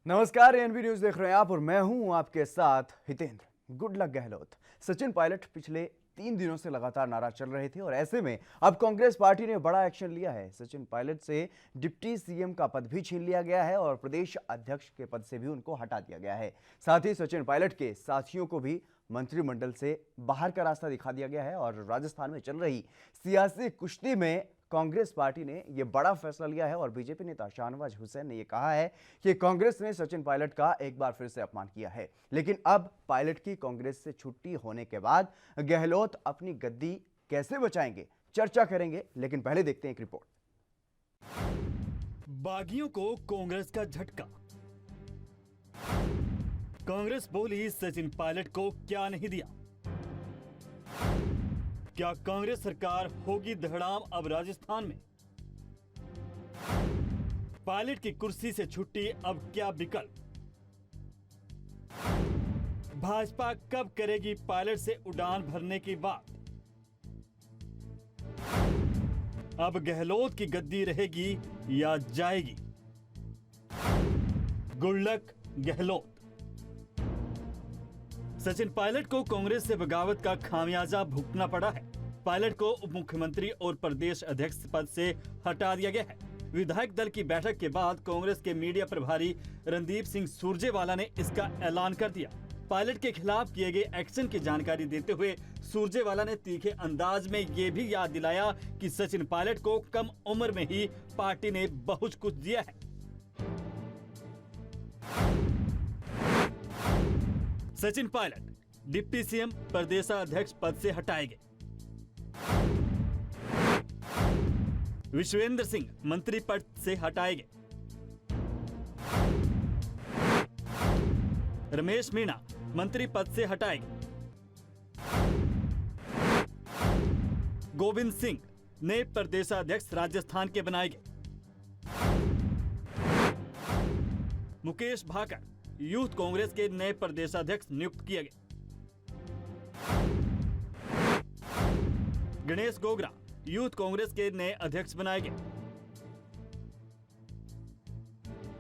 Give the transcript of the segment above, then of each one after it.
नमस्कार, ANB news देख रहे हैं आप और मैं हूं आपके साथ हितेंद्र। Good luck Gehlot. सचिन पायलट पिछले 3 दिनों से लगातार नाराज चल रहे थे और ऐसे में अब कांग्रेस पार्टी ने बड़ा एक्शन लिया है। सचिन पायलट से डिप्टी सीएम का पद भी छीन लिया गया है और प्रदेश अध्यक्ष के पद से भी उनको हटा दिया गया है। साथ ही सचिन पायलट के साथियों को भी मंत्रिमंडल से बाहर का रास्ता दिखा दिया गया है और राजस्थान में चल रही सियासी कुश्ती में कांग्रेस पार्टी ने यह बड़ा फैसला लिया है और बीजेपी नेता शाहनवाज हुसैन ने यह कहा है कि कांग्रेस ने सचिन पायलट का एक बार फिर से अपमान किया है। लेकिन अब पायलट की कांग्रेस से छुट्टी होने के बाद गहलोत अपनी गद्दी कैसे बचाएंगे, चर्चा करेंगे। लेकिन पहले देखते हैं एक रिपोर्ट। बागियों को कांग्रेस का झटका। कांग्रेस बोली सचिन पायलट को क्या नहीं दिया। क्या कांग्रेस सरकार होगी धड़ाम अब राजस्थान में? पायलट की कुर्सी से छुट्टी अब क्या विकल्प? भाजपा कब करेगी पायलट से उड़ान भरने की बात? अब गहलोत की गद्दी रहेगी या जाएगी? Good luck Gehlot. सचिन पायलट को कांग्रेस से बगावत का खामियाजा भुगतना पड़ा है। पायलट को उप मुख्यमंत्री और प्रदेश अध्यक्ष पद से हटा दिया गया है। विधायक दल की बैठक के बाद कांग्रेस के मीडिया प्रभारी रणदीप सिंह सुरजेवाला ने इसका ऐलान कर दिया। पायलट के खिलाफ किए गए एक्शन की जानकारी देते हुए सुरजेवाला ने तीखे अंदाज में ये भी याद दिलाया कि सचिन पायलट को कम उम्र में ही पार्टी ने बहुत कुछ दिया है। सचिन पायलट डिप्टी सीएम प्रदेशाध्यक्ष पद से हटाए गए। विश्वेंद्र सिंह मंत्री पद से हटाए गए। रमेश मीणा मंत्री पद से हटाए गए। गोविंद सिंह नए प्रदेशाध्यक्ष राजस्थान के बनाए गए। मुकेश भाकर यूथ कांग्रेस के नए प्रदेशाध्यक्ष नियुक्त किए गए। गणेश गोगरा यूथ कांग्रेस के नए अध्यक्ष बनाए गए।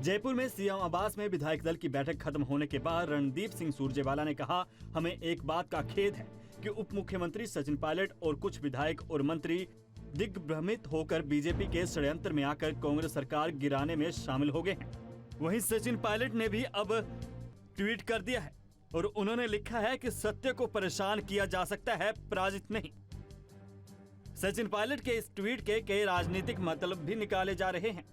जयपुर में सीएम आवास में विधायक दल की बैठक खत्म होने के बाद रणदीप सिंह सुरजेवाला ने कहा, हमें एक बात का खेद है कि उप मुख्यमंत्री सचिन पायलट और कुछ विधायक और मंत्री दिग्भ्रमित होकर बीजेपी के षड्यंत्र में आकर कांग्रेस सरकार गिराने में शामिल हो गए हैं। वहीं सचिन पायलट ने भी अब ट्वीट कर दिया है और उन्होंने लिखा है कि सत्य को परेशान किया जा सकता है, पराजित नहीं। सचिन पायलट के इस ट्वीट के कई राजनीतिक मतलब भी निकाले जा रहे हैं।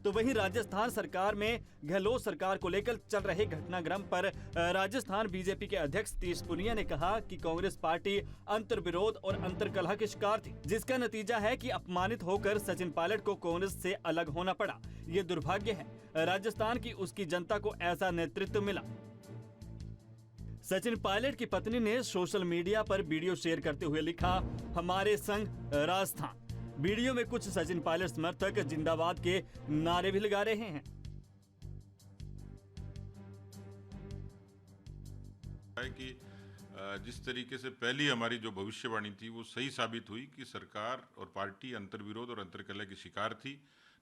तो वहीं राजस्थान सरकार में गहलोत सरकार को लेकर चल रहे घटनाक्रम पर राजस्थान बीजेपी के अध्यक्ष तीश पुनिया ने कहा कि कांग्रेस पार्टी अंतर्विरोध और अंतर्कलह की शिकार थी, जिसका नतीजा है कि अपमानित होकर सचिन पायलट को कांग्रेस से अलग होना पड़ा। ये दुर्भाग्य है राजस्थान की उसकी जनता को ऐसा नेतृत्व मिला। सचिन पायलट की पत्नी ने सोशल मीडिया पर वीडियो शेयर करते हुए लिखा, हमारे संग राजस्थान। वीडियो में कुछ सचिन पायलट समर्थक जिंदाबाद के नारे भी लगा रहे हैं। कि जिस तरीके से पहली हमारी जो भविष्यवाणी थी वो सही साबित हुई कि सरकार और पार्टी अंतर्विरोध और अंतर्कलह की शिकार थी।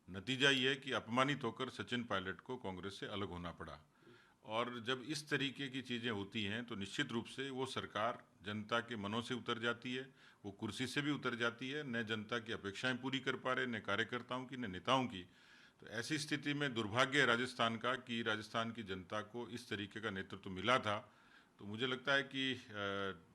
नतीजा ये है कि अपमानित होकर सचिन पायलट को कांग्रेस से अलग होना पड़ा। और जब इस तरीके की चीज़ें होती हैं तो निश्चित रूप से वो सरकार जनता के मनों से उतर जाती है, वो कुर्सी से भी उतर जाती है। न जनता की अपेक्षाएं पूरी कर पा रहे, न कार्यकर्ताओं की, न नेताओं की। तो ऐसी स्थिति में दुर्भाग्य है राजस्थान का कि राजस्थान की जनता को इस तरीके का नेतृत्व मिला था। तो मुझे लगता है कि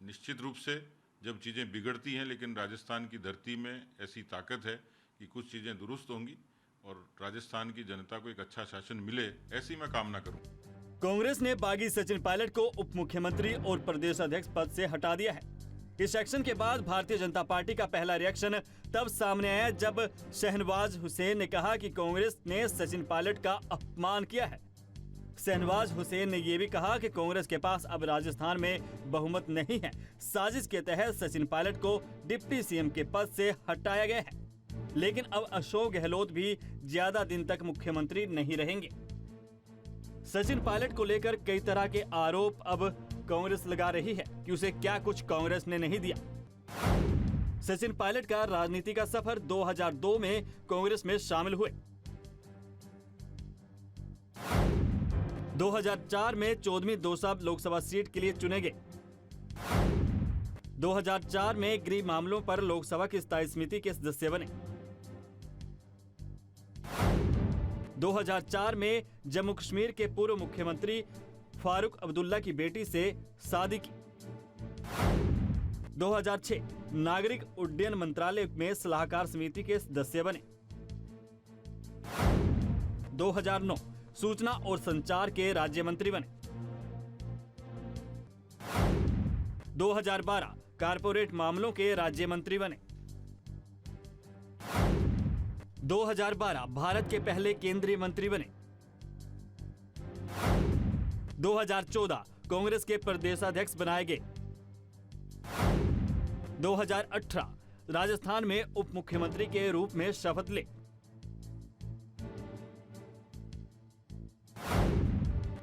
निश्चित रूप से जब चीज़ें बिगड़ती हैं, लेकिन राजस्थान की धरती में ऐसी ताकत है कि कुछ चीज़ें दुरुस्त होंगी और राजस्थान की जनता को एक अच्छा शासन मिले, ऐसी मैं कामना करूँ। कांग्रेस ने बागी सचिन पायलट को उप मुख्यमंत्री और प्रदेशाध्यक्ष पद से हटा दिया है। इस एक्शन के बाद भारतीय जनता पार्टी का पहला रिएक्शन तब सामने आया जब शाहनवाज हुसैन ने कहा कि कांग्रेस ने सचिन पायलट का अपमान किया है। शाहनवाज हुसैन ने यह भी कहा कि कांग्रेस के पास अब राजस्थान में बहुमत नहीं है। साजिश के तहत सचिन पायलट को डिप्टी सीएम के पद से हटाया गया है। लेकिन अब अशोक गहलोत भी ज्यादा दिन तक मुख्यमंत्री नहीं रहेंगे। सचिन पायलट को लेकर कई तरह के आरोप अब कांग्रेस लगा रही है कि उसे क्या कुछ कांग्रेस ने नहीं दिया। सचिन पायलट का राजनीति का सफर 2002 में कांग्रेस में शामिल हुए। 2004 में 14वीं दौसा लोकसभा सीट के लिए चुने गए। 2004 में गृह मामलों पर लोकसभा की स्थायी समिति के सदस्य बने। 2004 में जम्मू कश्मीर के पूर्व मुख्यमंत्री फारूक अब्दुल्ला की बेटी से शादी की। 2006 नागरिक उड्डयन मंत्रालय में सलाहकार समिति के सदस्य बने। 2009 सूचना और संचार के राज्य मंत्री बने। 2012 कारपोरेट मामलों के राज्य मंत्री बने। 2012 भारत के पहले केंद्रीय मंत्री बने। 2014 कांग्रेस के प्रदेशाध्यक्ष बनाए गए। 2018 राजस्थान में उप मुख्यमंत्री के रूप में शपथ ले।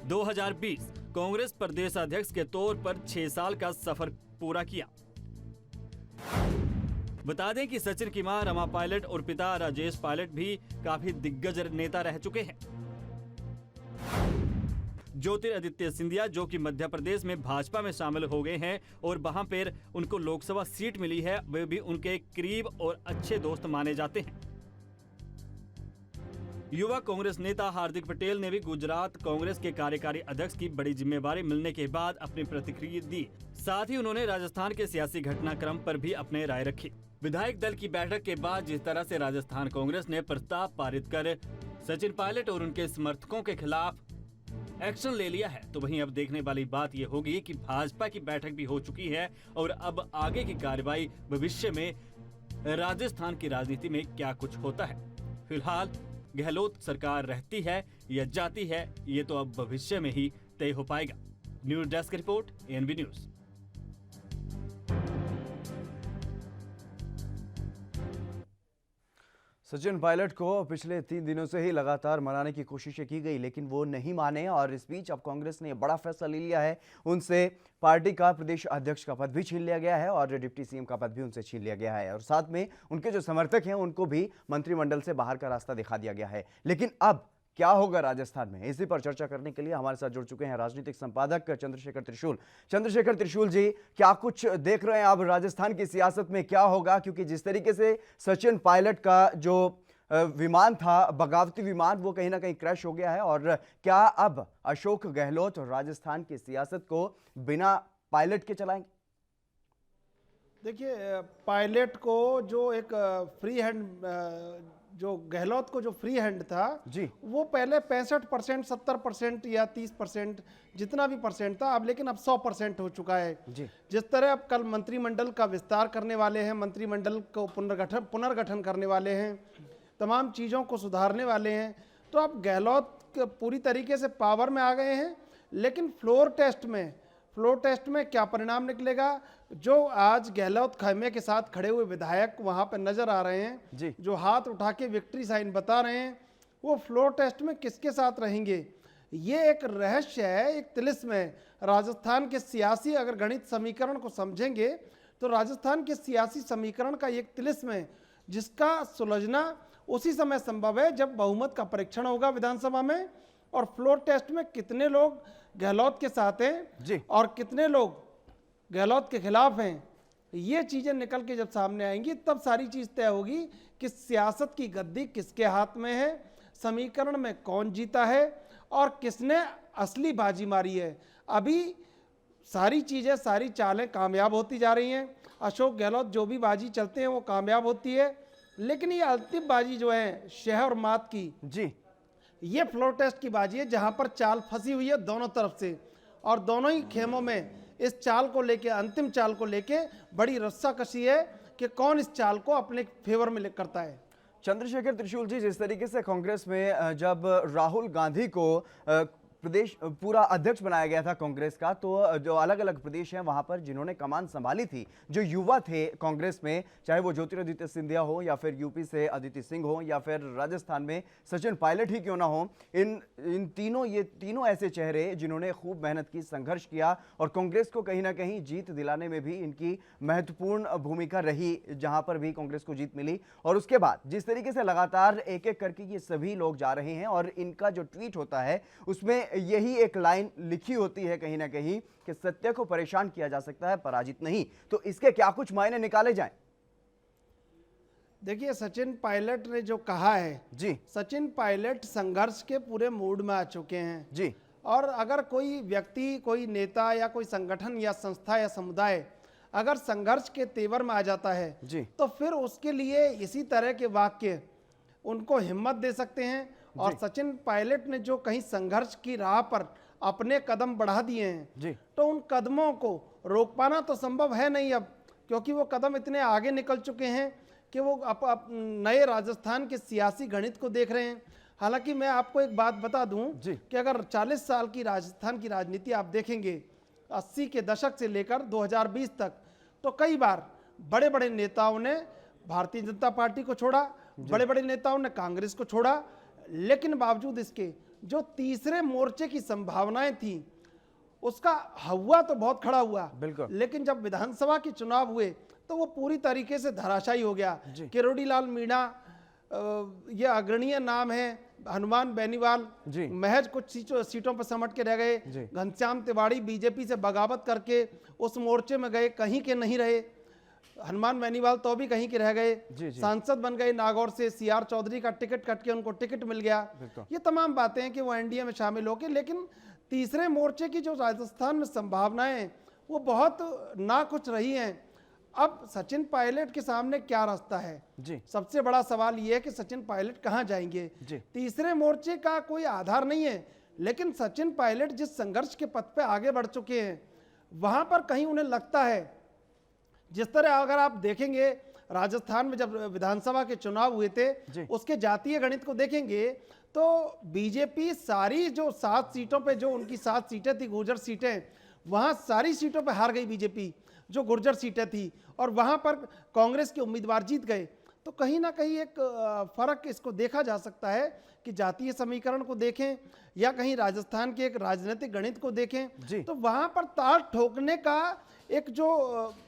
2020 कांग्रेस प्रदेशाध्यक्ष के तौर पर 6 साल का सफर पूरा किया। बता दें कि सचिन की मां रमा पायलट और पिता राजेश पायलट भी काफी दिग्गज नेता रह चुके हैं। ज्योतिरादित्य सिंधिया जो कि मध्य प्रदेश में भाजपा में शामिल हो गए हैं और वहां पर उनको लोकसभा सीट मिली है, वे भी उनके करीब और अच्छे दोस्त माने जाते हैं। युवा कांग्रेस नेता हार्दिक पटेल ने भी गुजरात कांग्रेस के कार्यकारी अध्यक्ष की बड़ी जिम्मेदारी मिलने के बाद अपनी प्रतिक्रिया दी। साथ ही उन्होंने राजस्थान के सियासी घटनाक्रम पर भी अपने राय रखी। विधायक दल की बैठक के बाद जिस तरह से राजस्थान कांग्रेस ने प्रस्ताव पारित कर सचिन पायलट और उनके समर्थकों के खिलाफ एक्शन ले लिया है, तो वहीं अब देखने वाली बात यह होगी कि भाजपा की बैठक भी हो चुकी है और अब आगे की कार्रवाई भविष्य में राजस्थान की राजनीति में क्या कुछ होता है। फिलहाल गहलोत सरकार रहती है या जाती है, ये तो अब भविष्य में ही तय हो पाएगा। News desk report, ANB news. Sachin Pilot को पिछले 3 दिनों से ही लगातार मनाने की कोशिशें की गई, लेकिन वो नहीं माने और इस बीच अब कांग्रेस ने बड़ा फैसला ले लिया है। उनसे पार्टी का प्रदेश अध्यक्ष का पद भी छीन लिया गया है और डिप्टी सीएम का पद भी उनसे छीन लिया गया है और साथ में उनके जो समर्थक हैं उनको भी मंत्रिमंडल से बाहर का रास्ता दिखा दिया गया है। लेकिन अब क्या होगा राजस्थान में, इसी पर चर्चा करने के लिए हमारे साथ जुड़ चुके हैं राजनीतिक संपादक चंद्रशेखर त्रिशूल। चंद्रशेखर त्रिशूल जी, क्या कुछ देख रहे हैं आप राजस्थान की सियासत में क्या होगा? क्योंकि जिस तरीके से सचिन पायलट का जो विमान था, बगावती विमान, वो कहीं ना कहीं क्रैश हो गया है और क्या अब अशोक गहलोत राजस्थान की सियासत को बिना पायलट के चलाएंगे? देखिए, पायलट को जो एक फ्री हैंड, जो गहलोत को जो फ्री हैंड था जी, वो पहले 65%, 70% या 30% जितना भी परसेंट था, अब लेकिन अब 100% हो चुका है जी। जिस तरह अब कल मंत्रिमंडल का विस्तार करने वाले हैं, मंत्रिमंडल को पुनर्गठन करने वाले हैं, तमाम चीज़ों को सुधारने वाले हैं, तो अब गहलोत पूरी तरीके से पावर में आ गए हैं। लेकिन फ्लोर टेस्ट में क्या परिणाम निकलेगा? जो आज गहलोत खैमे के साथ खड़े हुए विधायक वहां पर नजर आ रहे हैं जी, जो हाथ उठा के विक्ट्री साइन बता रहे हैं, वो फ्लोर टेस्ट में किसके साथ रहेंगे, ये एक रहस्य है, एक तिलिस्म है। राजस्थान के सियासी अगर गणित समीकरण को समझेंगे तो राजस्थान के सियासी समीकरण का एक तिलिस्म है जिसका सुलझना उसी समय संभव है जब बहुमत का परीक्षण होगा विधानसभा में और फ्लोर टेस्ट में कितने लोग गहलोत के साथ हैं जी, और कितने लोग गहलोत के खिलाफ हैं। ये चीजें निकल के जब सामने आएंगी तब सारी चीज तय होगी कि सियासत की गद्दी किसके हाथ में है, समीकरण में कौन जीता है और किसने असली बाजी मारी है। अभी सारी चीजें, सारी चालें कामयाब होती जा रही हैं। अशोक गहलोत जो भी बाजी चलते हैं वो कामयाब होती है, लेकिन ये अंतिम बाजी जो है शह और मात की जी, ये फ्लोर टेस्ट की बाजी है जहां पर चाल फंसी हुई है दोनों तरफ से और दोनों ही खेमों में इस चाल को लेके, अंतिम चाल को लेके बड़ी रस्साकशी है कि कौन इस चाल को अपने फेवर में करता है। चंद्रशेखर त्रिशूल जी, जिस तरीके से कांग्रेस में जब राहुल गांधी को प्रदेश पूरा अध्यक्ष बनाया गया था कांग्रेस का, तो जो अलग अलग प्रदेश हैं वहां पर जिन्होंने कमान संभाली थी, जो युवा थे कांग्रेस में, चाहे वो ज्योतिरादित्य सिंधिया हो या फिर यूपी से अदिति सिंह हो या फिर राजस्थान में सचिन पायलट ही क्यों ना हो, इन तीनों, ये तीनों ऐसे चेहरे जिन्होंने खूब मेहनत की, संघर्ष किया और कांग्रेस को कहीं ना कहीं जीत दिलाने में भी इनकी महत्वपूर्ण भूमिका रही, जहां पर भी कांग्रेस को जीत मिली। और उसके बाद जिस तरीके से लगातार एक एक करके ये सभी लोग जा रहे हैं और इनका जो ट्वीट होता है उसमें यही एक लाइन लिखी होती है कहीं ना कहीं कि सत्य को परेशान किया जा सकता है, पराजित नहीं। तो इसके क्या कुछ मायने निकाले जाएं? देखिए, सचिन पायलट ने जो कहा है जी सचिन पायलट संघर्ष के पूरे मूड में आ चुके हैं जी और अगर कोई व्यक्ति, कोई नेता या कोई संगठन या संस्था या समुदाय अगर संघर्ष के तेवर में आ जाता है जी तो फिर उसके लिए इसी तरह के वाक्य उनको हिम्मत दे सकते हैं। और सचिन पायलट ने जो कहीं संघर्ष की राह पर अपने कदम बढ़ा दिए हैं जी तो उन कदमों को रोक पाना तो संभव है नहीं अब, क्योंकि वो कदम इतने आगे निकल चुके हैं कि वो अप नए राजस्थान के सियासी गणित को देख रहे हैं। हालांकि मैं आपको एक बात बता दूं कि अगर 40 साल की राजस्थान की राजनीति आप देखेंगे 80 के दशक से लेकर 2020 तक, तो कई बार बड़े बड़े नेताओं ने भारतीय जनता पार्टी को छोड़ा, बड़े बड़े नेताओं ने कांग्रेस को छोड़ा, लेकिन बावजूद इसके जो तीसरे मोर्चे की संभावनाएं थी उसका हवा तो बहुत खड़ा हुआ, बिल्कुल। लेकिन जब विधानसभा के चुनाव हुए तो वो पूरी तरीके से धराशायी हो गया। किरोड़ी लाल मीणा ये अग्रणीय नाम है, हनुमान बेनीवाल महज कुछ सीटों पर समट के रह गए, घनश्याम तिवाड़ी बीजेपी से बगावत करके उस मोर्चे में गए, कहीं के नहीं रहे, हनुमान बेनीवाल तो भी कहीं के रह गए, सांसद बन गए नागौर से, सीआर चौधरी का टिकट कट के उनको टिकट मिल गया। ये तमाम बातें हैं कि वो एनडीए में शामिल होके, लेकिन तीसरे मोर्चे की जो राजस्थान में संभावनाएं वो बहुत नाकुछ रही हैं। अब सचिन पायलट के सामने क्या रास्ता है जी सबसे बड़ा सवाल ये है कि सचिन पायलट कहां जाएंगे। तीसरे मोर्चे का कोई आधार नहीं है, लेकिन सचिन पायलट जिस संघर्ष के पथ पे आगे बढ़ चुके हैं वहां पर कहीं उन्हें लगता है, जिस तरह अगर आप देखेंगे राजस्थान में जब विधानसभा के चुनाव हुए थे उसके जातीय गणित को देखेंगे तो बीजेपी सारी जो 7 सीटों पे, जो उनकी 7 सीटें थी गुर्जर सीटें, वहां सारी सीटों पे हार गई बीजेपी जो गुर्जर सीटें थी, और वहां पर कांग्रेस के उम्मीदवार जीत गए। तो कहीं ना कहीं एक फर्क इसको देखा जा सकता है कि जातीय समीकरण को देखें या कहीं राजस्थान के एक राजनीतिक गणित को देखें तो वहां पर ताल ठोकने का एक जो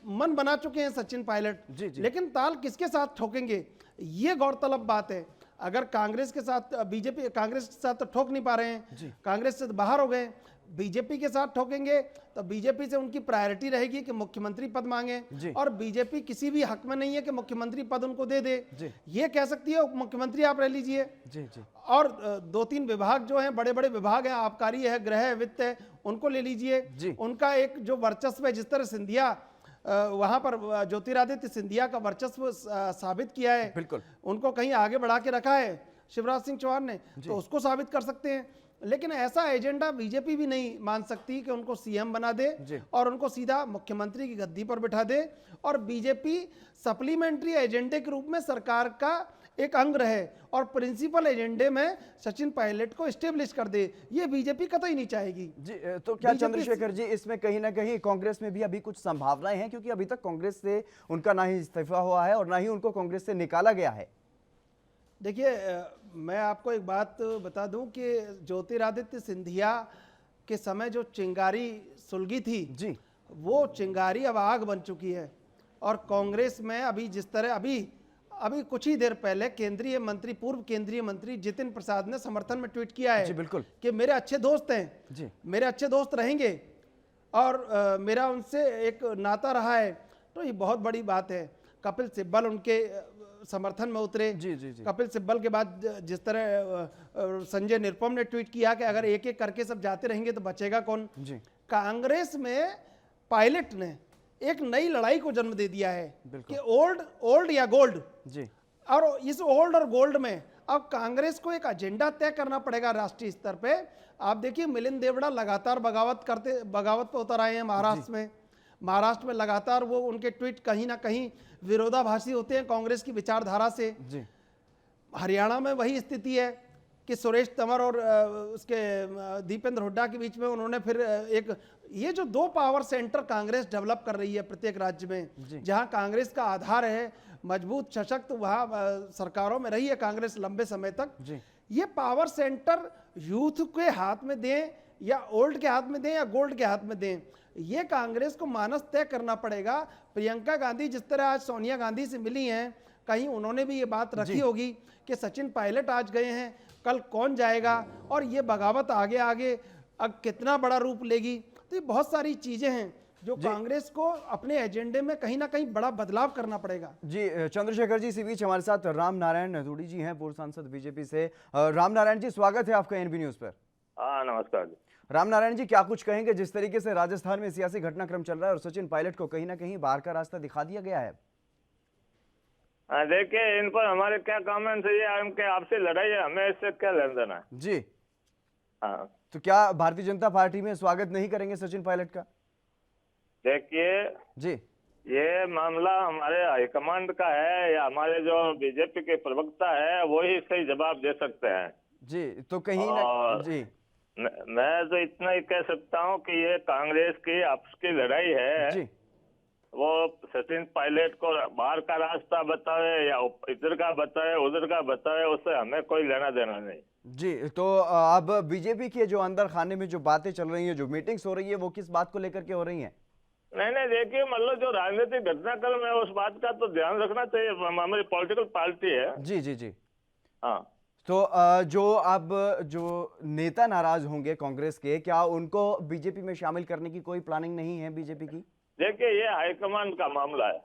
मन बना चुके हैं सचिन पायलट, लेकिन ताल किसके साथ ठोकेंगे ये गौरतलब बात है। अगर कांग्रेस के साथ बीजेपी, कांग्रेस के साथ तो ठोक नहीं पा रहे हैं, कांग्रेस से बाहर हो गए, बीजेपी के साथ ठोकेंगे तो बीजेपी से उनकी प्रायोरिटी रहेगी कि मुख्यमंत्री पद मांगे, और बीजेपी किसी भी हक में नहीं है कि मुख्यमंत्री पद उनको दे दे। ये कह सकती है मुख्यमंत्री आप रह लीजिए, और 2-3 विभाग जो हैं, बड़े बड़े विभाग हैं, आबकारी है, गृह है, वित्त है, उनको ले लीजिए। उनका एक जो वर्चस्व है, जिस तरह सिंधिया वहां पर ज्योतिरादित्य सिंधिया का वर्चस्व साबित किया है, बिल्कुल उनको कहीं आगे बढ़ा के रखा है शिवराज सिंह चौहान ने, तो उसको साबित कर सकते हैं। लेकिन ऐसा एजेंडा बीजेपी भी नहीं मान सकती कि उनको सीएम बना दे और उनको सीधा मुख्यमंत्री की गद्दी पर बिठा दे, और बीजेपी सप्लीमेंट्री एजेंडे के रूप में सरकार का एक अंग रहे और प्रिंसिपल एजेंडे में सचिन पायलट को स्टेब्लिश कर दे, ये बीजेपी कतई नहीं चाहेगी। जी तो क्या चंद्रशेखर जी इसमें कहीं ना कहीं कांग्रेस में भी अभी कुछ संभावनाएं हैं, क्योंकि अभी तक कांग्रेस से उनका ना ही इस्तीफा हुआ है और ना ही उनको कांग्रेस से निकाला गया है? देखिए, मैं आपको एक बात बता दूं कि ज्योतिरादित्य सिंधिया के समय जो चिंगारी सुलगी थी वो चिंगारी अब आग बन चुकी है, और कांग्रेस में अभी जिस तरह अभी कुछ ही देर पहले केंद्रीय मंत्री, पूर्व केंद्रीय मंत्री जितिन प्रसाद ने समर्थन में ट्वीट किया है बिल्कुल कि मेरे अच्छे दोस्त हैं, मेरे अच्छे दोस्त रहेंगे और मेरा उनसे एक नाता रहा है। तो ये बहुत बड़ी बात है। कपिल सिब्बल उनके समर्थन में उतरे। कपिल सिब्बल के बाद जिस तरह संजय निरुपम ने ट्वीट किया कि अगर एक एक करके सब जाते रहेंगे तो बचेगा कौन। कांग्रेस में पायलट ने एक नई लड़ाई को जन्म दे दिया है कि ओल्ड या गोल्ड। और इस ओल्ड और गोल्ड में अब कांग्रेस को एक एजेंडा तय करना पड़ेगा राष्ट्रीय स्तर पे। आप देखिए मिलिंद देवड़ा लगातार बगावत पे उतर आए हैं महाराष्ट्र में लगातार वो उनके ट्वीट कहीं ना कहीं विरोधाभासी होते हैं कांग्रेस की विचारधारा से। हरियाणा में वही स्थिति है कि सुरेश तंवर और उसके दीपेंद्र हुड्डा के बीच में उन्होंने फिर एक ये जो 2 पावर सेंटर कांग्रेस डेवलप कर रही है प्रत्येक राज्य में, जहां कांग्रेस का आधार है मजबूत सशक्त, वहां सरकारों में रही है कांग्रेस लंबे समय तक। ये पावर सेंटर यूथ के हाथ में दें या ओल्ड के हाथ में दें या गोल्ड के हाथ में दें, ये कांग्रेस को मानस तय करना पड़ेगा। प्रियंका गांधी जिस तरह आज सोनिया गांधी से मिली हैं, कहीं उन्होंने भी ये बात रखी होगी कि सचिन पायलट आज गए हैं कल कौन जाएगा और ये बगावत आगे आगे अब कितना बड़ा रूप लेगी। तो ये बहुत सारी चीजें हैं जो कांग्रेस को अपने एजेंडे में कहीं ना कहीं बड़ा बदलाव करना पड़ेगा। जी चंद्रशेखर जी, इसी बीच हमारे साथ राम नारायण धूड़ी जी हैं, पूर्व सांसद बीजेपी से। राम नारायण जी, स्वागत है आपका एनबी न्यूज पर। हाँ, नमस्कार जी। राम नारायण जी, क्या कुछ कहेंगे जिस तरीके से राजस्थान में सियासी घटनाक्रम चल रहा है और सचिन पायलट को कहीं ना कहीं बाहर का रास्ता दिखा दिया गया है? देखिए, इन पर हमारे क्या कमेंट्स है, ये उनके आपसे लड़ाई है, हमें इससे क्या लेन देना है। जी, हाँ, तो क्या भारतीय जनता पार्टी में स्वागत नहीं करेंगे सचिन पायलट का? देखिए, जी ये मामला हमारे हाईकमांड का है या हमारे जो बीजेपी के प्रवक्ता है वही सही जवाब दे सकते हैं। जी, तो कहीं ना और जी मैं तो इतना ही कह सकता हूँ कि ये कांग्रेस की आपस की लड़ाई है। जी वो सचिन पायलट को बाहर का रास्ता बताए या इधर का बताए उधर का बताए, उससे हमें कोई लेना देना नहीं। जी, तो अब बीजेपी के जो अंदर खाने में जो बातें चल रही हैं, जो मीटिंग्स हो रही है, वो किस बात को लेकर के हो रही हैं? नहीं, देखिए, मतलब जो राजनीतिक घटनाक्रम है उस बात का तो ध्यान रखना चाहिए। हमारी पॉलिटिकल पार्टी है। जी जी जी। हाँ, तो जो अब जो नेता नाराज होंगे कांग्रेस के, क्या उनको बीजेपी में शामिल करने की कोई प्लानिंग नहीं है बीजेपी की? देखिए, ये हाईकमान का मामला है,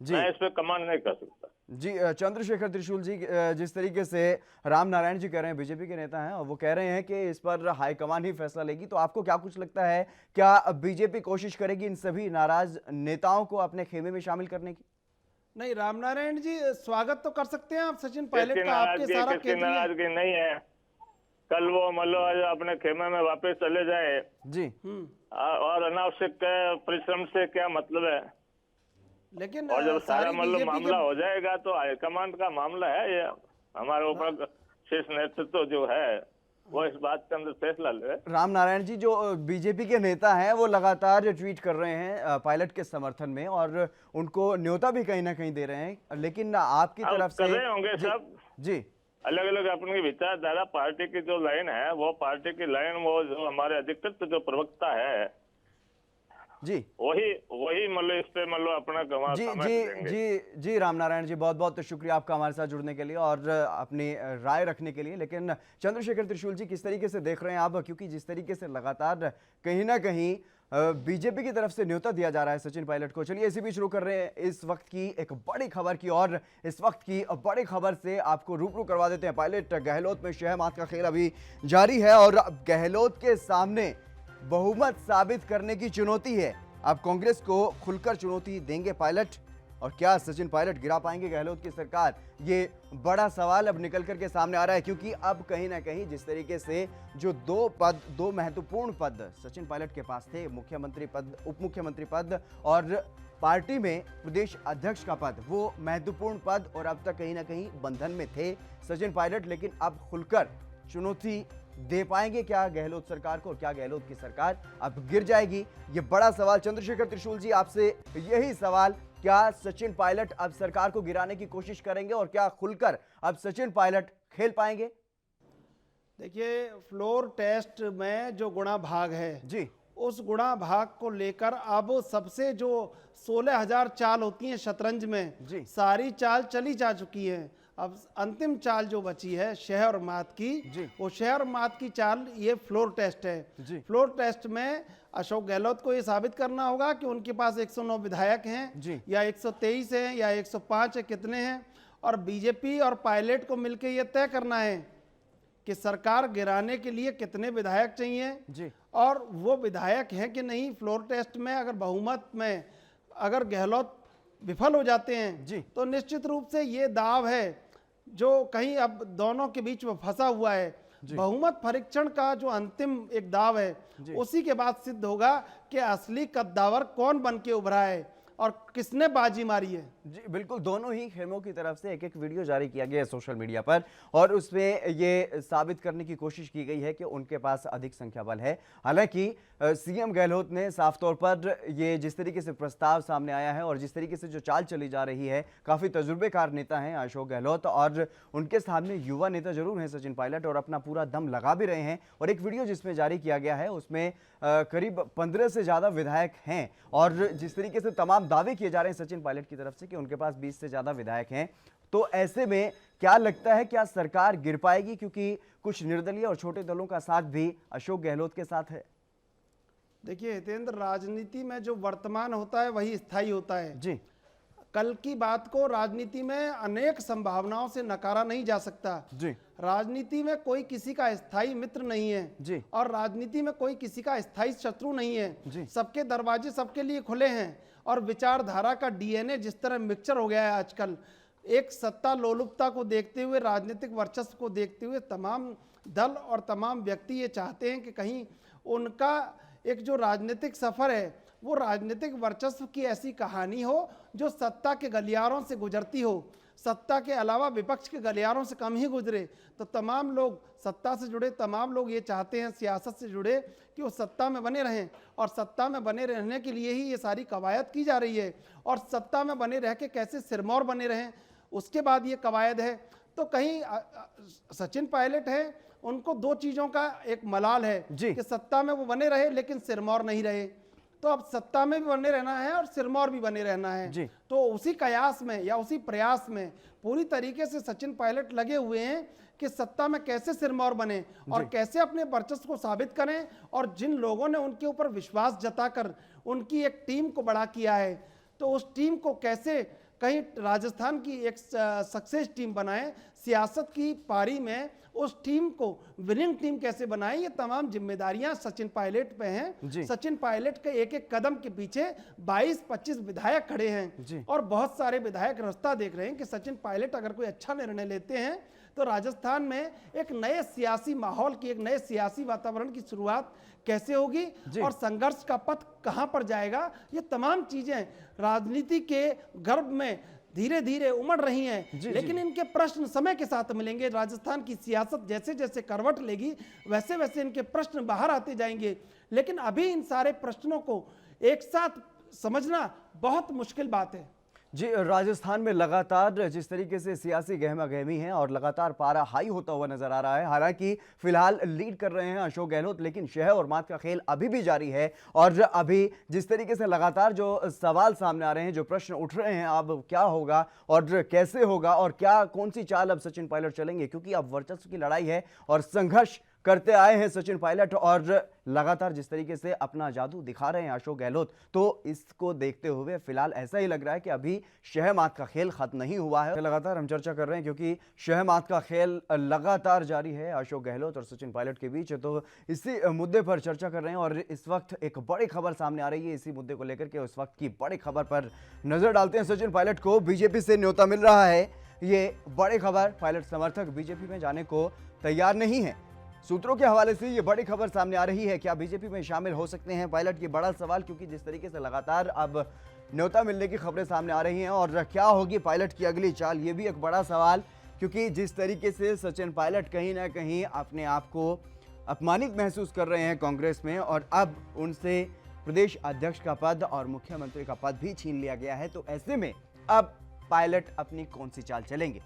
जी मैं इस पे कमांड नहीं कर सकता। जी चंद्रशेखर त्रिशूल जी, जिस तरीके से राम नारायण जी कह रहे हैं, बीजेपी के नेता हैं, और वो कह रहे हैं कि इस पर हाईकमान ही फैसला लेगी, तो आपको क्या कुछ लगता है, क्या बीजेपी कोशिश करेगी इन सभी नाराज नेताओं को अपने खेमे में शामिल करने की? नहीं, रामनारायण जी, स्वागत तो कर सकते हैं आप सचिन पायलट किसकी का, आपके सारा किसकी केंद्रीय। नाराजगी नहीं है। कल वो मतलब अपने खेमे में वापस चले जाए जी और अनावश्यक परिश्रम से क्या मतलब है। लेकिन और जब सारा सारी मतलब बीजेपी मामला के हो जाएगा तो हाईकमांड का मामला है ये। हमारे ऊपर शीर्ष नेतृत्व जो है वो इस बात के अंदर फैसला ले। राम नारायण जी, जो बीजेपी के नेता हैं वो लगातार ट्वीट कर रहे हैं पायलट के समर्थन में और उनको न्योता भी कहीं ना कहीं दे रहे हैं, लेकिन आपकी अब तरफ कर से रहे होंगे सब जी अलग अलग अपनी विचारधारा। पार्टी की जो लाइन है वो पार्टी की लाइन, वो जो हमारे अधिकृत जो प्रवक्ता है जी वही मतलब इस पे मतलब अपना जी कमेंट जी देंगे। जी जी राम नारायण जी, बहुत बहुत शुक्रिया आपका हमारे साथ जुड़ने के लिए और अपनी राय रखने के लिए। लेकिन चंद्रशेखर त्रिशूल जी, किस तरीके से देख रहे हैं आप, क्योंकि जिस तरीके से लगातार कहीं ना कहीं बीजेपी की तरफ से न्योता दिया जा रहा है सचिन पायलट को। चलिए इसी बीच शुरू कर रहे हैं इस वक्त की एक बड़ी खबर की, और इस वक्त की बड़ी खबर से आपको रूबरू करवा देते हैं। पायलट गहलोत में शहमात का खेल अभी जारी है और गहलोत के सामने बहुमत साबित करने की चुनौती है। अब कांग्रेस को खुलकर चुनौती देंगे पायलट, और क्या सचिन पायलट गिरा पाएंगे गहलोत की सरकार? ये बड़ा सवाल अब निकल करके सामने आ रहा है, क्योंकि अब कहीं ना कहीं जिस तरीके से जो दो महत्वपूर्ण पद सचिन पायलट के पास थे, मुख्यमंत्री पद, उप मुख्यमंत्री पद और पार्टी में प्रदेश अध्यक्ष का पद, वो महत्वपूर्ण पद और अब तक कहीं ना कहीं बंधन में थे सचिन पायलट, लेकिन अब खुलकर चुनौती दे पाएंगे क्या गहलोत सरकार को, और क्या गहलोत की सरकार अब गिर जाएगी? ये बड़ा सवाल। चंद्रशेखर त्रिशूल जी, आपसे यही सवाल, क्या सचिन पायलट अब सरकार को गिराने की कोशिश करेंगे और क्या खुलकर अब सचिन पायलट खेल पाएंगे? देखिए, फ्लोर टेस्ट में जो गुणा भाग है जी, उस गुणा भाग को लेकर अब सबसे जो 16,000 चाल होती हैं शतरंज में, जी। सारी चाल चली जा चुकी है। अब अंतिम चाल जो बची है शहर मात की, जी। वो शहर मात की चाल ये फ्लोर टेस्ट है। जी। फ्लोर टेस्ट में अशोक गहलोत को ये साबित करना होगा कि उनके पास 109 विधायक हैं जी। या 123 हैं या 105 है, कितने हैं, और बीजेपी और पायलट को मिलकर ये तय करना है कि सरकार गिराने के लिए कितने विधायक चाहिए जी। और वो विधायक हैं कि नहीं। फ्लोर टेस्ट में अगर बहुमत में अगर गहलोत विफल हो जाते हैं जी। तो निश्चित रूप से ये दाव है जो कहीं अब दोनों के बीच में फंसा हुआ है। बहुमत परीक्षण का जो अंतिम एक दाव है, उसी के बाद सिद्ध होगा कि असली कद्दावर कौन बन के उभरा है और किसने बाजी मारी है। जी बिल्कुल, दोनों ही खेमों की तरफ से एक एक वीडियो जारी किया गया है सोशल मीडिया पर, और उसमें ये साबित करने की कोशिश की गई है कि उनके पास अधिक संख्या बल है। हालांकि सीएम गहलोत ने साफ तौर पर ये जिस तरीके से प्रस्ताव सामने आया है और जिस तरीके से जो चाल चली जा रही है, काफ़ी तजुर्बेकार नेता हैं अशोक गहलोत, और उनके सामने युवा नेता जरूर हैं सचिन पायलट, और अपना पूरा दम लगा भी रहे हैं। और एक वीडियो जिसमें जारी किया गया है उसमें करीब 15 से ज़्यादा विधायक हैं, और जिस तरीके से तमाम दावे किए जा रहे हैं सचिन पायलट की तरफ से कि उनके पास 20 से ज़्यादा विधायक हैं, तो ऐसे में क्या लगता है, क्या सरकार गिर पाएगी? क्योंकि कुछ निर्दलीय और छोटे दलों का साथ भी अशोक गहलोत के साथ है। देखिए हितेंद्र, राजनीति में जो वर्तमान होता है वही स्थायी होता है। जी कल की बात को राजनीति में अनेक संभावनाओं से नकारा नहीं जा सकता। जी राजनीति में कोई किसी का स्थायी मित्र नहीं है जी और राजनीति में कोई किसी का स्थायी शत्रु नहीं जी। है। सबके दरवाजे सबके लिए खुले हैं और विचारधारा का डीएनए जिस तरह मिक्सचर हो गया है आजकल, एक सत्ता लोलुपता को देखते हुए, राजनीतिक वर्चस्व को देखते हुए तमाम दल और तमाम व्यक्ति ये चाहते हैं कि कहीं उनका एक जो राजनीतिक सफर है वो राजनीतिक वर्चस्व की ऐसी कहानी हो जो सत्ता के गलियारों से गुजरती हो, सत्ता के अलावा विपक्ष के गलियारों से कम ही गुजरे। तो तमाम लोग, सत्ता से जुड़े तमाम लोग ये चाहते हैं, सियासत से जुड़े, कि वो सत्ता में बने रहें और सत्ता में बने रहने के लिए ही ये सारी कवायद की जा रही है। और सत्ता में बने रह के कैसे सिरमौर बने रहें, उसके बाद ये कवायद है। तो कहीं सचिन पायलट है, उनको दो चीज़ों का एक मलाल है कि सत्ता में वो बने रहे लेकिन सिरमौर नहीं रहे। तो अब सत्ता में भी बने रहना है और सिरमौर भी बने रहना है। तो उसी कयास में या उसी प्रयास में पूरी तरीके से सचिन पायलट लगे हुए हैं कि सत्ता में कैसे सिरमौर बने और कैसे अपने वर्चस्व को साबित करें। और जिन लोगों ने उनके ऊपर विश्वास जताकर उनकी एक टीम को बड़ा किया है, तो उस टीम को कैसे कहीं राजस्थान की एक सक्सेस टीम बनाएं, सियासत की पारी में उस टीम को विनिंग टीम कैसे बनाएं, ये तमाम जिम्मेदारियां सचिन पायलट पे हैं। सचिन पायलट के एक एक कदम के पीछे 22-25 विधायक खड़े हैं और बहुत सारे विधायक रास्ता देख रहे हैं कि सचिन पायलट अगर कोई अच्छा निर्णय लेते हैं तो राजस्थान में एक नए सियासी माहौल की, एक नए सियासी वातावरण की शुरुआत कैसे होगी और संघर्ष का पथ कहां पर जाएगा। ये तमाम चीजें राजनीति के गर्भ में धीरे धीरे उमड़ रही हैं, लेकिन इनके प्रश्न समय के साथ मिलेंगे। राजस्थान की सियासत जैसे जैसे करवट लेगी वैसे वैसे इनके प्रश्न बाहर आते जाएंगे, लेकिन अभी इन सारे प्रश्नों को एक साथ समझना बहुत मुश्किल बात है। जी, राजस्थान में लगातार जिस तरीके से सियासी गहमा गहमी है और लगातार पारा हाई होता हुआ नजर आ रहा है। हालांकि फिलहाल लीड कर रहे हैं अशोक गहलोत, लेकिन शह और मात का खेल अभी भी जारी है। और अभी जिस तरीके से लगातार जो सवाल सामने आ रहे हैं, जो प्रश्न उठ रहे हैं, अब क्या होगा और कैसे होगा और क्या कौन सी चाल अब सचिन पायलट चलेंगे, क्योंकि अब वर्चस्व की लड़ाई है और संघर्ष करते आए हैं सचिन पायलट और लगातार जिस तरीके से अपना जादू दिखा रहे हैं अशोक गहलोत, तो इसको देखते हुए फिलहाल ऐसा ही लग रहा है कि अभी शह-मात का खेल खत्म नहीं हुआ है। लगातार हम चर्चा कर रहे हैं क्योंकि शह-मात का खेल लगातार जारी है अशोक गहलोत और सचिन पायलट के बीच। तो इसी मुद्दे पर चर्चा कर रहे हैं और इस वक्त एक बड़ी खबर सामने आ रही है इसी मुद्दे को लेकर के। उस वक्त की बड़ी खबर पर नजर डालते हैं। सचिन पायलट को बीजेपी से न्योता मिल रहा है। ये बड़ी खबर, पायलट समर्थक बीजेपी में जाने को तैयार नहीं है। सूत्रों के हवाले से ये बड़ी खबर सामने आ रही है। क्या बीजेपी में शामिल हो सकते हैं पायलट? ये बड़ा सवाल, क्योंकि जिस तरीके से लगातार अब न्योता मिलने की खबरें सामने आ रही हैं और क्या होगी पायलट की अगली चाल, ये भी एक बड़ा सवाल, क्योंकि जिस तरीके से सचिन पायलट कहीं ना कहीं अपने आप को अपमानित महसूस कर रहे हैं कांग्रेस में और अब उनसे प्रदेश अध्यक्ष का पद और मुख्यमंत्री का पद भी छीन लिया गया है। तो ऐसे में अब पायलट अपनी कौन सी चाल चलेंगे?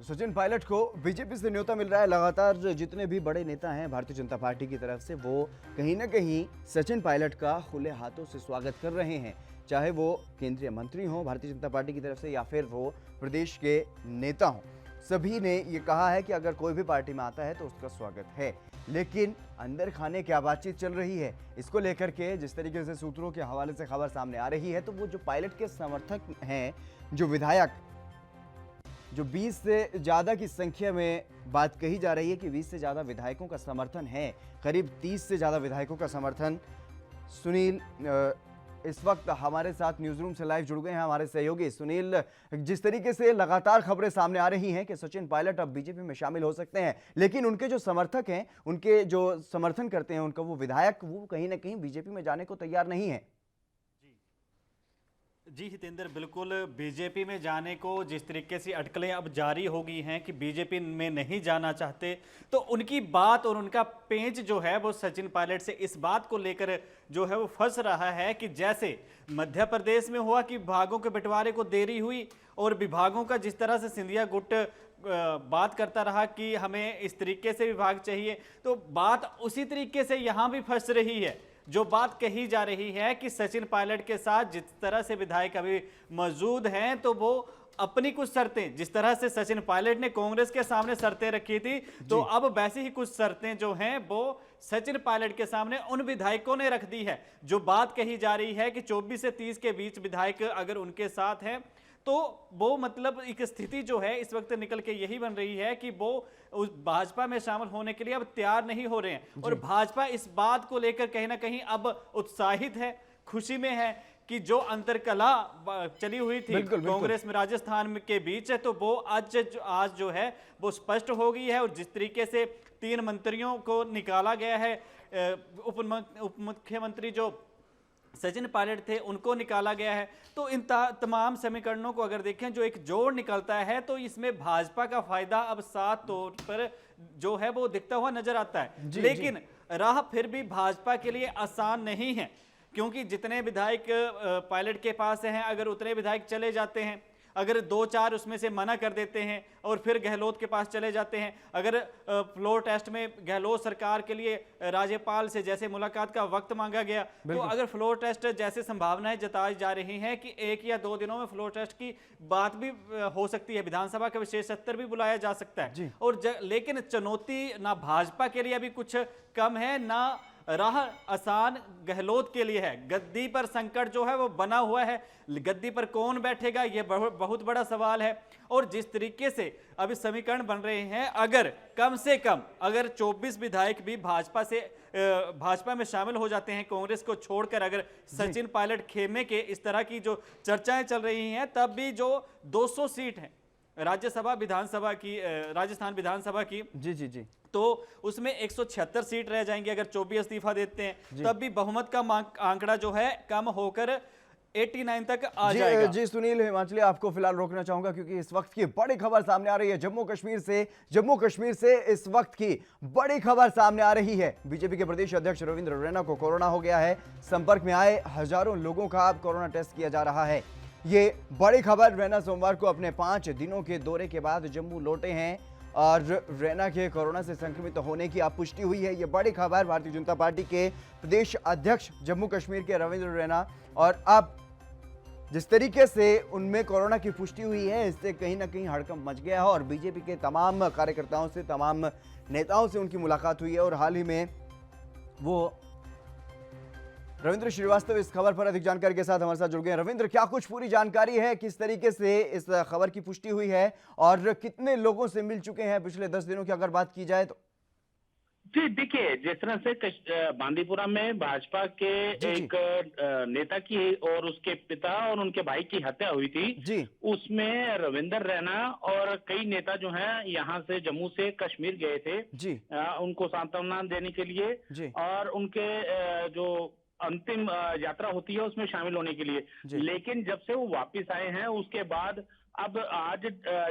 सचिन पायलट को बीजेपी से न्योता मिल रहा है। लगातार जितने भी बड़े नेता हैं भारतीय जनता पार्टी की तरफ से, वो कहीं ना कहीं सचिन पायलट का खुले हाथों से स्वागत कर रहे हैं, चाहे वो केंद्रीय मंत्री हों भारतीय जनता पार्टी की तरफ से या फिर वो प्रदेश के नेता हों। सभी ने ये कहा है कि अगर कोई भी पार्टी में आता है तो उसका स्वागत है। लेकिन अंदर खाने क्या बातचीत चल रही है, इसको लेकर के जिस तरीके से सूत्रों के हवाले से खबर सामने आ रही है, तो वो जो पायलट के समर्थक हैं, जो विधायक, जो 20 से ज़्यादा की संख्या में बात कही जा रही है कि 20 से ज़्यादा विधायकों का समर्थन है, करीब 30 से ज़्यादा विधायकों का समर्थन। सुनील इस वक्त हमारे साथ न्यूज़ रूम से लाइव जुड़ गए हैं, हमारे सहयोगी सुनील। जिस तरीके से लगातार खबरें सामने आ रही हैं कि सचिन पायलट अब बीजेपी में शामिल हो सकते हैं, लेकिन उनके जो समर्थक हैं, उनके जो समर्थन करते हैं, उनका वो विधायक, वो कहीं ना कहीं बीजेपी में जाने को तैयार नहीं है। जी हितेंद्र, बिल्कुल बीजेपी में जाने को जिस तरीके से अटकलें अब जारी हो गई हैं कि बीजेपी में नहीं जाना चाहते, तो उनकी बात और उनका पेंच जो है वो सचिन पायलट से इस बात को लेकर जो है वो फंस रहा है कि जैसे मध्य प्रदेश में हुआ कि विभागों के बंटवारे को देरी हुई और विभागों का जिस तरह से सिंधिया गुट बात करता रहा कि हमें इस तरीके से विभाग चाहिए, तो बात उसी तरीके से यहाँ भी फंस रही है। जो बात कही जा रही है कि सचिन पायलट के साथ जिस तरह से विधायक अभी मौजूद हैं, तो वो अपनी कुछ शर्तें, जिस तरह से सचिन पायलट ने कांग्रेस के सामने शर्तें रखी थी, तो अब वैसी ही कुछ शर्तें जो हैं वो सचिन पायलट के सामने उन विधायकों ने रख दी है। जो बात कही जा रही है कि 24 से 30 के बीच विधायक अगर उनके साथ हैं, तो वो मतलब एक स्थिति जो है इस वक्त निकल के यही बन रही है कि वो उस भाजपा में शामिल होने के लिए अब तैयार नहीं हो रहे हैं। और भाजपा इस बात को लेकर कहीं ना कहीं अब उत्साहित है, खुशी में है कि जो अंतरकला चली हुई थी कांग्रेस में राजस्थान के बीच, तो वो आज जो है वो स्पष्ट हो गई है। और जिस तरीके से 3 मंत्रियों को निकाला गया है, उप मुख्यमंत्री जो सचिन पायलट थे उनको निकाला गया है, तो इन तमाम समीकरणों को अगर देखें, जो एक जोड़ निकलता है, तो इसमें भाजपा का फायदा अब साफ तौर पर जो है वो दिखता हुआ नजर आता है। लेकिन राह फिर भी भाजपा के लिए आसान नहीं है, क्योंकि जितने विधायक पायलट के पास हैं, अगर उतने विधायक चले जाते हैं, अगर 2-4 उसमें से मना कर देते हैं और फिर गहलोत के पास चले जाते हैं, अगर फ्लोर टेस्ट में गहलोत सरकार के लिए राज्यपाल से जैसे मुलाकात का वक्त मांगा गया, तो अगर फ्लोर टेस्ट जैसे संभावनाएं जताई जा रही हैं कि 1 या 2 दिनों में फ्लोर टेस्ट की बात भी हो सकती है, विधानसभा का विशेष सत्र भी बुलाया जा सकता है। और लेकिन चुनौती ना भाजपा के लिए अभी कुछ कम है, ना राह आसान गहलोत के लिए है। गद्दी पर संकट जो है वो बना हुआ है, गद्दी पर कौन बैठेगा ये बहुत बड़ा सवाल है। और जिस तरीके से अभी समीकरण बन रहे हैं, अगर कम से कम अगर 24 विधायक भी भाजपा में शामिल हो जाते हैं, कांग्रेस को छोड़कर, अगर सचिन पायलट खेमे के इस तरह की जो चर्चाएं चल रही हैं, तब भी जो 200 सीट है राज्यसभा विधानसभा की, राजस्थान विधानसभा की, जी, तो उसमें 176 सीट रह जाएंगी। अगर 24 इस्तीफा देते हैं, तब भी बहुमत का आंकड़ा जो है कम होकर 89 तक आ जाएगा। जी सुनील हिमाचली, आपको फिलहाल रोकना चाहूंगा क्योंकि इस वक्त की बड़ी खबर सामने आ रही है जम्मू कश्मीर से इस वक्त की बड़ी खबर सामने आ रही है। बीजेपी के प्रदेश अध्यक्ष रविंद्र रैना को कोरोना हो गया है। संपर्क में आए हजारों लोगों का अब कोरोना टेस्ट किया जा रहा है। ये बड़ी खबर, रैना सोमवार को अपने 5 दिनों के दौरे के बाद जम्मू लौटे हैं और रैना के कोरोना से संक्रमित होने की अब पुष्टि हुई है। ये बड़ी खबर भारतीय जनता पार्टी के प्रदेश अध्यक्ष जम्मू कश्मीर के रविंद्र रैना, और अब जिस तरीके से उनमें कोरोना की पुष्टि हुई है, इससे कहीं ना कहीं हड़कंप मच गया है। और बीजेपी के तमाम कार्यकर्ताओं से, तमाम नेताओं से उनकी मुलाकात हुई है और हाल ही में वो रविंद्र श्रीवास्तव इस खबर पर अधिक जानकारी के साथ हमारे साथ जुड़ गए हैं। रविंद्र, क्या कुछ पूरी जानकारी है, किस तरीके से इस खबर की पुष्टि हुई है और कितने लोगों से मिल चुके हैं पिछले 10 दिनों की अगर बात की जाए तो? जी देखिए, जिस तरह से बांदीपुरा में भाजपा के एक नेता की और उसके पिता और उनके भाई की हत्या हुई थी, उसमें रविंद्र रैना और कई नेता जो हैं यहाँ से जम्मू से कश्मीर गए थे उनको सांत्वना देने के लिए और उनके जो अंतिम यात्रा होती है उसमें शामिल होने के लिए। लेकिन जब से वो वापस आए हैं उसके बाद अब आज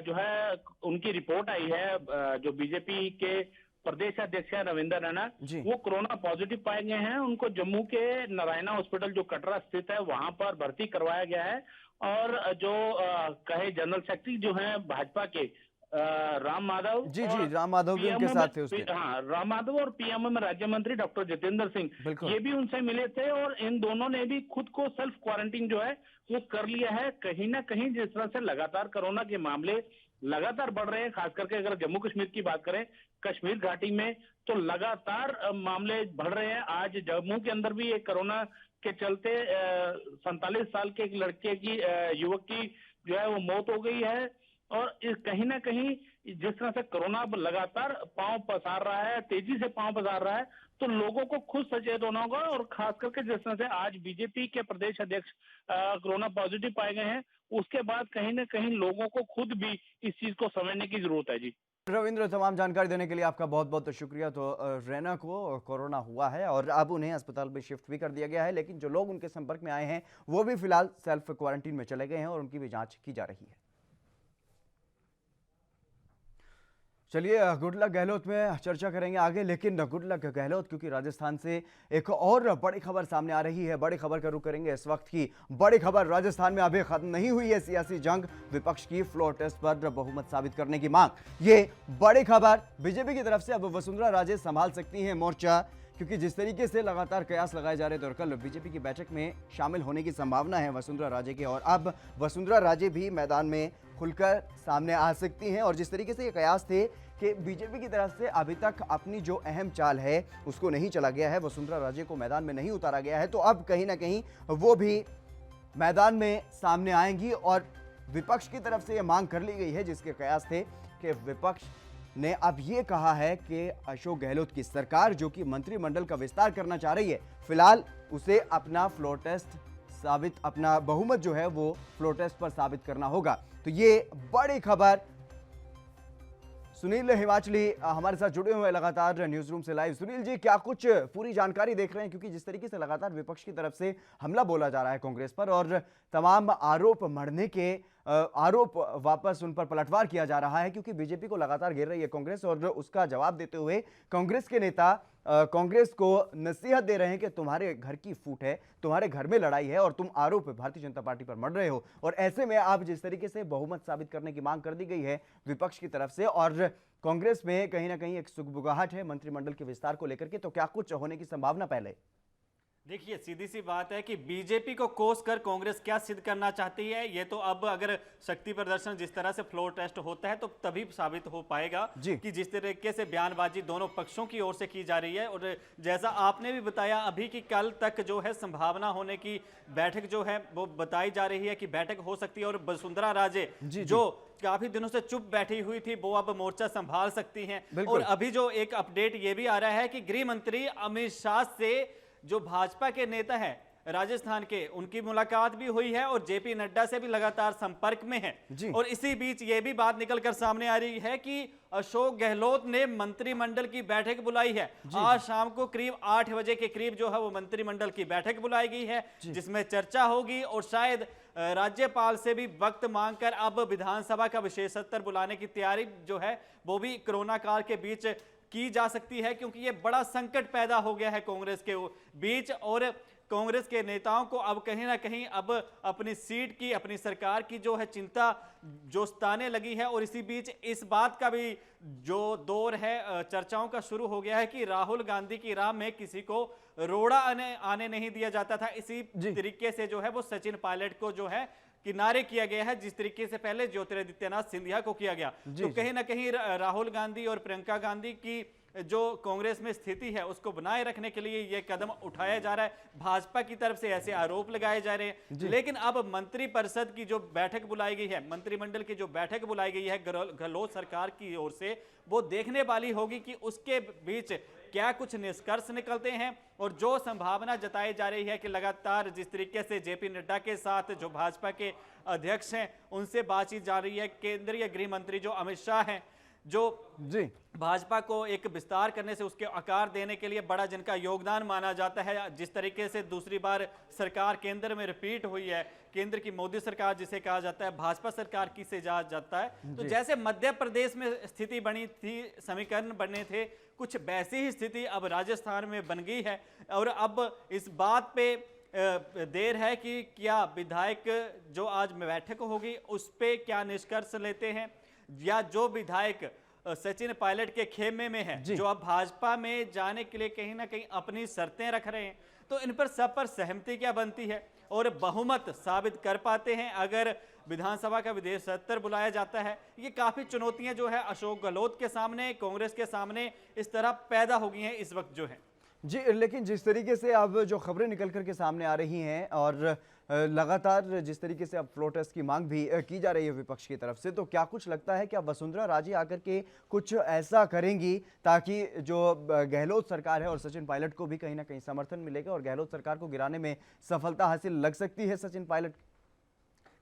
जो है उनकी रिपोर्ट आई है, जो बीजेपी के प्रदेश अध्यक्ष है रविंद्र रैना, वो कोरोना पॉजिटिव पाए गए हैं। उनको जम्मू के नारायणा हॉस्पिटल जो कटरा स्थित है वहां पर भर्ती करवाया गया है। और जो कहे जनरल सेक्रेटरी जो है भाजपा के राम माधव, राम माधव भी उनके साथ थे उसके। हाँ, राम माधव और पीएमओ राज्य मंत्री डॉक्टर जितेंद्र सिंह, ये भी उनसे मिले थे और इन दोनों ने भी खुद को सेल्फ क्वारंटीन जो है वो कर लिया है। कहीं ना कहीं जिस तरह से लगातार कोरोना के मामले लगातार बढ़ रहे हैं, खास करके अगर जम्मू कश्मीर की बात करें, कश्मीर घाटी में तो लगातार मामले बढ़ रहे हैं। आज जम्मू के अंदर भी एक कोरोना के चलते 47 साल के एक लड़के की, युवक की जो है वो मौत हो गई है। और कहीं ना कहीं जिस तरह से कोरोना लगातार पांव पसार रहा है, तेजी से पांव पसार रहा है, तो लोगों को खुद सचेत होना होगा। और खास करके जिस तरह से आज बीजेपी के प्रदेश अध्यक्ष कोरोना पॉजिटिव पाए गए हैं, उसके बाद कहीं ना कहीं लोगों को खुद भी इस चीज को समझने की जरूरत है। जी रविंद्र, तमाम जानकारी देने के लिए आपका बहुत बहुत शुक्रिया। तो रैना को कोरोना हुआ है और अब उन्हें अस्पताल में शिफ्ट भी कर दिया गया है, लेकिन जो लोग उनके संपर्क में आए हैं वो भी फिलहाल सेल्फ क्वारंटीन में चले गए हैं और उनकी भी जांच की जा रही है। चलिए, गुड लक गहलोत में चर्चा करेंगे आगे, लेकिन गुड लक गहलोत क्योंकि राजस्थान से एक और बड़ी खबर सामने आ रही है। बड़ी खबर का रुख करेंगे। इस वक्त की बड़ी खबर, राजस्थान में अभी खत्म नहीं हुई है सियासी जंग, विपक्ष की फ्लोर टेस्ट पर बहुमत साबित करने की मांग। ये बड़ी खबर बीजेपी की तरफ से अब वसुंधरा राजे संभाल सकती हैं मोर्चा, क्योंकि जिस तरीके से लगातार कयास लगाए जा रहे थे और कल बीजेपी की बैठक में शामिल होने की संभावना है वसुंधरा राजे के, और अब वसुंधरा राजे भी मैदान में खुलकर सामने आ सकती हैं। और जिस तरीके से ये कयास थे कि बीजेपी की तरफ से अभी तक अपनी जो अहम चाल है उसको नहीं चला गया है, वसुंधरा राजे को मैदान में नहीं उतारा गया है, तो अब कहीं ना कहीं वो भी मैदान में सामने आएंगी। और विपक्ष की तरफ से ये मांग कर ली गई है, जिसके कयास थे कि विपक्ष ने अब ये कहा है कि अशोक गहलोत की सरकार जो कि मंत्रिमंडल का विस्तार करना चाह रही है, फिलहाल उसे अपना फ्लोर टेस्ट साबित, अपना बहुमत जो है वो फ्लोर टेस्ट पर साबित करना होगा। तो ये बड़ी खबर। सुनील हिमाचली हमारे साथ जुड़े हुए हैं लगातार न्यूज रूम से लाइव। सुनील जी, क्या कुछ पूरी जानकारी देख रहे हैं, क्योंकि जिस तरीके से लगातार विपक्ष की तरफ से हमला बोला जा रहा है कांग्रेस पर और तमाम आरोप मढ़ने के आरोप वापस उन पर पलटवार किया जा रहा है, क्योंकि बीजेपी को लगातार घेर रही है कांग्रेस, और उसका जवाब देते हुए कांग्रेस के नेता कांग्रेस को नसीहत दे रहे हैं कि तुम्हारे घर की फूट है, तुम्हारे घर में लड़ाई है और तुम आरोप भारतीय जनता पार्टी पर मढ़ रहे हो। और ऐसे में आप जिस तरीके से बहुमत साबित करने की मांग कर दी गई है विपक्ष की तरफ से, और कांग्रेस में कहीं ना कहीं एक सुगबुगाहट है मंत्रिमंडल के विस्तार को लेकर के, तो क्या कुछ होने की संभावना पहले? देखिए, सीधी सी बात है कि बीजेपी को कोस कर कांग्रेस क्या सिद्ध करना चाहती है, ये तो अब अगर शक्ति प्रदर्शन जिस तरह से फ्लोर टेस्ट होता है तो तभी साबित हो पाएगा कि जिस तरीके से बयानबाजी दोनों पक्षों की ओर से की जा रही है। और जैसा आपने भी बताया अभी कि कल तक जो है संभावना होने की बैठक जो है वो बताई जा रही है कि बैठक हो सकती है, और वसुंधरा राजे जो काफी दिनों से चुप बैठी हुई थी वो अब मोर्चा संभाल सकती हैं। और अभी जो एक अपडेट ये भी आ रहा है कि गृह मंत्री अमित शाह से जो भाजपा के नेता हैं राजस्थान के, उनकी मुलाकात भी हुई है और जेपी नड्डा से भी लगातार संपर्क में है। और इसी बीच ये भी बात निकल कर सामने आ रही है कि अशोक गहलोत ने मंत्रिमंडल की बैठक बुलाई है। आज शाम को करीब 8 बजे के करीब जो है वो मंत्रिमंडल की बैठक बुलाई गई है, जिसमें चर्चा होगी और शायद राज्यपाल से भी वक्त मांगकर अब विधानसभा का विशेष सत्र बुलाने की तैयारी जो है वो भी कोरोना काल के बीच की जा सकती है, क्योंकि ये बड़ा संकट पैदा हो गया है कांग्रेस के बीच। और कांग्रेस के नेताओं को अब कहीं ना कहीं अब अपनी सीट की, अपनी सरकार की जो है चिंता जो सताने लगी है। और इसी बीच इस बात का भी जो दौर है चर्चाओं का शुरू हो गया है कि राहुल गांधी की राह में किसी को रोड़ा आने नहीं दिया जाता था। इसी तरीके से जो है वो सचिन पायलट को जो है किनारे किया गया है, जिस तरीके से पहले ज्योतिरादित्यनाथ सिंधिया को किया गया। तो कहीं ना कहीं राहुल गांधी और प्रियंका गांधी की जो कांग्रेस में स्थिति है उसको बनाए रखने के लिए यह कदम उठाया जा रहा है। भाजपा की तरफ से ऐसे आरोप लगाए जा रहे हैं, लेकिन अब मंत्रिपरिषद की जो बैठक बुलाई गई है, मंत्रिमंडल की जो बैठक बुलाई गई है गहलोत सरकार की ओर से, वो देखने वाली होगी कि उसके बीच क्या कुछ निष्कर्ष निकलते हैं। और जो संभावना जताई जा रही है कि लगातार जिस तरीके से जेपी नड्डा के साथ जो भाजपा के अध्यक्ष हैं उनसे बातचीत जा रही है, केंद्रीय गृह मंत्री जो अमित शाह हैं, जो भाजपा को एक विस्तार करने से उसके आकार देने के लिए बड़ा जिनका योगदान माना जाता है। जिस तरीके से दूसरी बार सरकार केंद्र में रिपीट हुई है, केंद्र की मोदी सरकार जिसे कहा जाता है, भाजपा सरकार किसे कहा जाता है, तो जैसे मध्य प्रदेश में स्थिति बनी थी, समीकरण बने थे, कुछ वैसी ही स्थिति अब राजस्थान में बन गई है। और अब इस बात पे देर है कि क्या विधायक जो आज बैठक होगी उस पे क्या निष्कर्ष लेते हैं, या जो विधायक सचिन पायलट के खेमे में है, जो अब भाजपा में जाने के लिए कहीं ना कहीं अपनी शर्तें रख रहे हैं, तो इन पर सब पर सहमति क्या बनती है और बहुमत साबित कर पाते हैं अगर विधानसभा का विशेष सत्र बुलाया जाता है। ये काफी चुनौतियां जो है अशोक गहलोत के सामने, कांग्रेस के सामने इस तरह पैदा हो गई हैं इस वक्त जो है। जी, लेकिन जिस तरीके से अब जो खबरें निकल करके सामने आ रही हैं और लगातार जिस तरीके से अब फ्लोर टेस्ट की मांग भी की जा रही है विपक्ष की तरफ से, तो क्या कुछ लगता है कि अब वसुंधरा राजे आकर के कुछ ऐसा करेंगी ताकि जो गहलोत सरकार है और सचिन पायलट को भी कहीं ना कहीं समर्थन मिलेगा और गहलोत सरकार को गिराने में सफलता हासिल लग सकती है सचिन पायलट?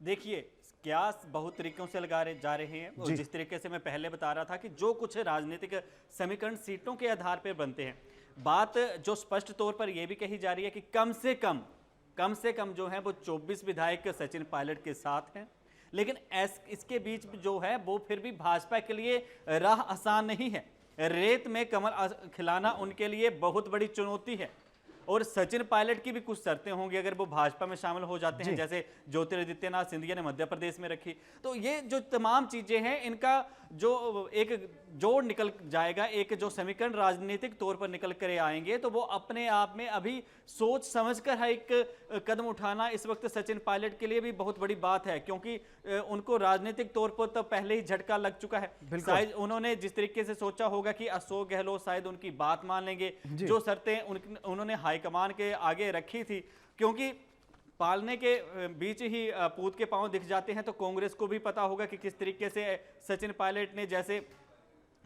देखिए, क्यास बहुत तरीकों से लगा जा रहे हैं और जिस तरीके से मैं पहले बता रहा था कि जो कुछ राजनीतिक समीकरण सीटों के आधार पर बनते हैं, बात जो स्पष्ट तौर पर यह भी कही जा रही है कि कम से कम जो है वो 24 विधायक सचिन पायलट के साथ हैं, लेकिन इसके बीच जो है वो फिर भी भाजपा के लिए राह आसान नहीं है। रेत में कमल खिलाना उनके लिए बहुत बड़ी चुनौती है। और सचिन पायलट की भी कुछ शर्तें होंगी अगर वो भाजपा में शामिल हो जाते हैं, जैसे ज्योतिरादित्यनाथ सिंधिया ने मध्य प्रदेश में रखी। तो ये जो तमाम चीजें हैं, इनका जो एक जोड़ निकल जाएगा, एक जो समीकरण राजनीतिक तौर पर निकल कर आएंगे, तो वो अपने आप में अभी सोच समझकर हर एक कदम उठाना इस वक्त सचिन पायलट के लिए भी बहुत बड़ी बात है, क्योंकि उनको राजनीतिक तौर पर तो पहले ही झटका लग चुका है। शायद उन्होंने जिस तरीके से सोचा होगा कि अशोक गहलोत शायद उनकी बात मान लेंगे, जो शर्तें उन्होंने हाईकमान के आगे रखी थी, क्योंकि पालने के बीच ही पूत के पांव दिख जाते हैं, तो कांग्रेस को भी पता होगा कि किस तरीके से सचिन पायलट ने जैसे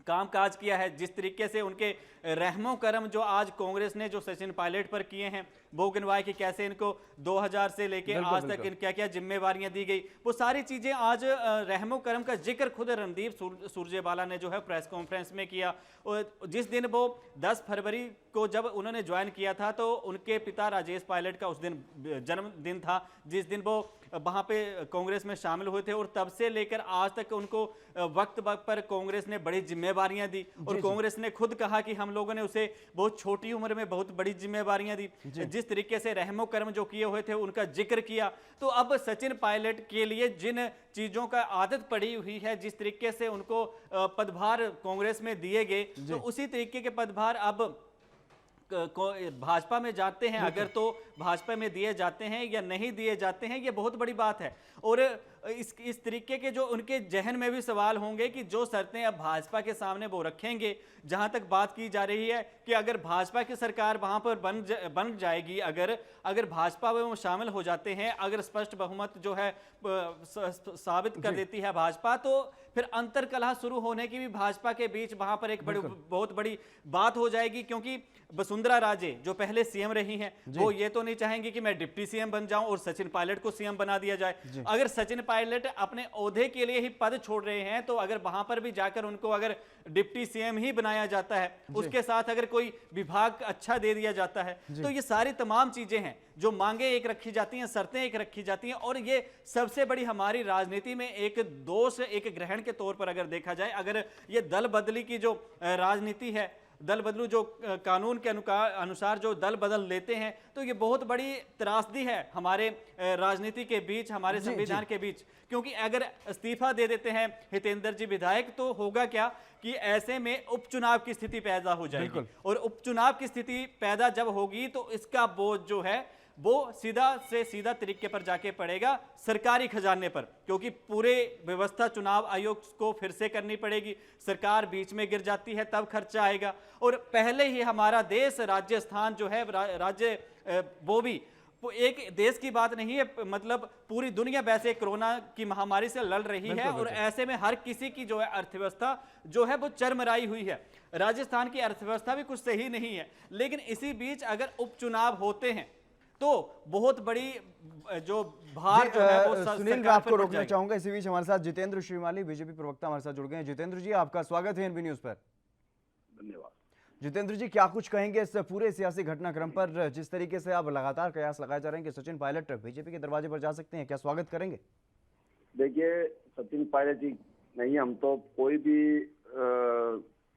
कामकाज किया है, जिस तरीके से उनके रहमो करम जो आज कांग्रेस ने जो सचिन पायलट पर किए हैं, वो गिनवाए कि कैसे इनको 2000 से लेके आज तक क्या क्या जिम्मेवारियां दी गई, वो सारी चीजें आज रहमो करम का जिक्र खुद रणदीप सुरजेवाला ने जो है प्रेस कॉन्फ्रेंस में किया। और जिस दिन वो 10 फरवरी को जब उन्होंने ज्वाइन किया था, तो उनके पिता राजेश पायलट का उस दिन जन्मदिन था, जिस दिन वो वहां पे कांग्रेस में शामिल हुए थे, और तब से लेकर आज तक उनको वक्त वक्त पर कांग्रेस ने बड़ी जिम्मेवारियां दी, और कांग्रेस ने खुद कहा कि हम लोगों ने उसे बहुत छोटी उम्र में बहुत बड़ी जिम्मेवारियां दी, जिस तरीके से रहमो कर्म जो किए हुए थे उनका जिक्र किया। तो अब सचिन पायलट के लिए जिन चीजों का आदत पड़ी हुई है, जिस तरीके से उनको पदभार कांग्रेस में दिए गए, तो उसी तरीके के पदभार अब भाजपा में जाते हैं, अगर तो भाजपा में दिए जाते हैं या नहीं दिए जाते हैं, ये बहुत बड़ी बात है। और इस तरीके के जो उनके जहन में भी सवाल होंगे कि जो शर्तें अब भाजपा के सामने वो रखेंगे, जहां तक बात की जा रही है कि अगर भाजपा की सरकार वहां पर बन जाएगी, अगर भाजपा में वो शामिल हो जाते हैं, अगर स्पष्ट बहुमत जो है साबित कर देती है भाजपा, तो फिर अंतरकलह शुरू होने की भी भाजपा के बीच वहां पर एक बहुत बड़ी बात हो जाएगी, क्योंकि वसुंधरा राजे जो पहले सीएम रही हैं, वो ये तो नहीं चाहेंगे कि मैं डिप्टी सीएम बन जाऊं और सचिन पायलट को सीएम बना दिया जाए। अगर सचिन पायलट अपने ओहदे के लिए ही पद छोड़ रहे हैं, तो अगर वहां पर भी जाकर उनको अगर डिप्टी सीएम ही बनाया जाता है, उसके साथ अगर कोई विभाग अच्छा दे दिया जाता है, तो ये सारी तमाम चीजें हैं जो मांगे एक रखी जाती हैं, शर्तें एक रखी जाती हैं, और ये सबसे बड़ी हमारी राजनीति में एक दोष, एक ग्रहण के तौर पर अगर देखा जाए, अगर ये दल बदली की जो राजनीति है, दल बदलू जो कानून के अनुसार जो दल बदल लेते हैं, तो ये बहुत बड़ी त्रासदी है हमारे राजनीति के बीच, हमारे संविधान के बीच। क्योंकि अगर इस्तीफा दे देते हैं हितेंद्र जी विधायक, तो होगा क्या कि ऐसे में उपचुनाव की स्थिति पैदा हो जाएगी, और उपचुनाव की स्थिति पैदा जब होगी, तो इसका बोझ जो है वो सीधा से सीधा तरीके पर जाके पड़ेगा सरकारी खजाने पर, क्योंकि पूरे व्यवस्था चुनाव आयोग को फिर से करनी पड़ेगी, सरकार बीच में गिर जाती है तब खर्चा आएगा। और पहले ही हमारा देश राजस्थान जो है वो भी एक देश की बात नहीं है, मतलब पूरी दुनिया वैसे कोरोना की महामारी से लड़ रही है, और ऐसे में हर किसी की जो है अर्थव्यवस्था जो है वो चरमराई हुई है। राजस्थान की अर्थव्यवस्था भी कुछ सही नहीं है, लेकिन इसी बीच अगर उपचुनाव होते हैं तो बहुत बड़ी जो भार जो है वो सुनील, मैं आपको रोकना चाहूंगा। इसी बीच हमारे साथ जितेंद्र श्रीमाली बीजेपी प्रवक्ता हमारे साथ जुड़ गए हैं। जितेंद्र जी, आपका स्वागत है एनबी न्यूज पर। धन्यवाद। जितेंद्र जी, क्या कुछ कहेंगे इस पूरे सियासी घटनाक्रम पर, जिस तरीके से अब लगातार कयास लगाए जा रहे हैं कि सचिन पायलट बीजेपी के दरवाजे पर जा सकते हैं, क्या स्वागत करेंगे? देखिए, सचिन पायलट जी नहीं, हम तो कोई भी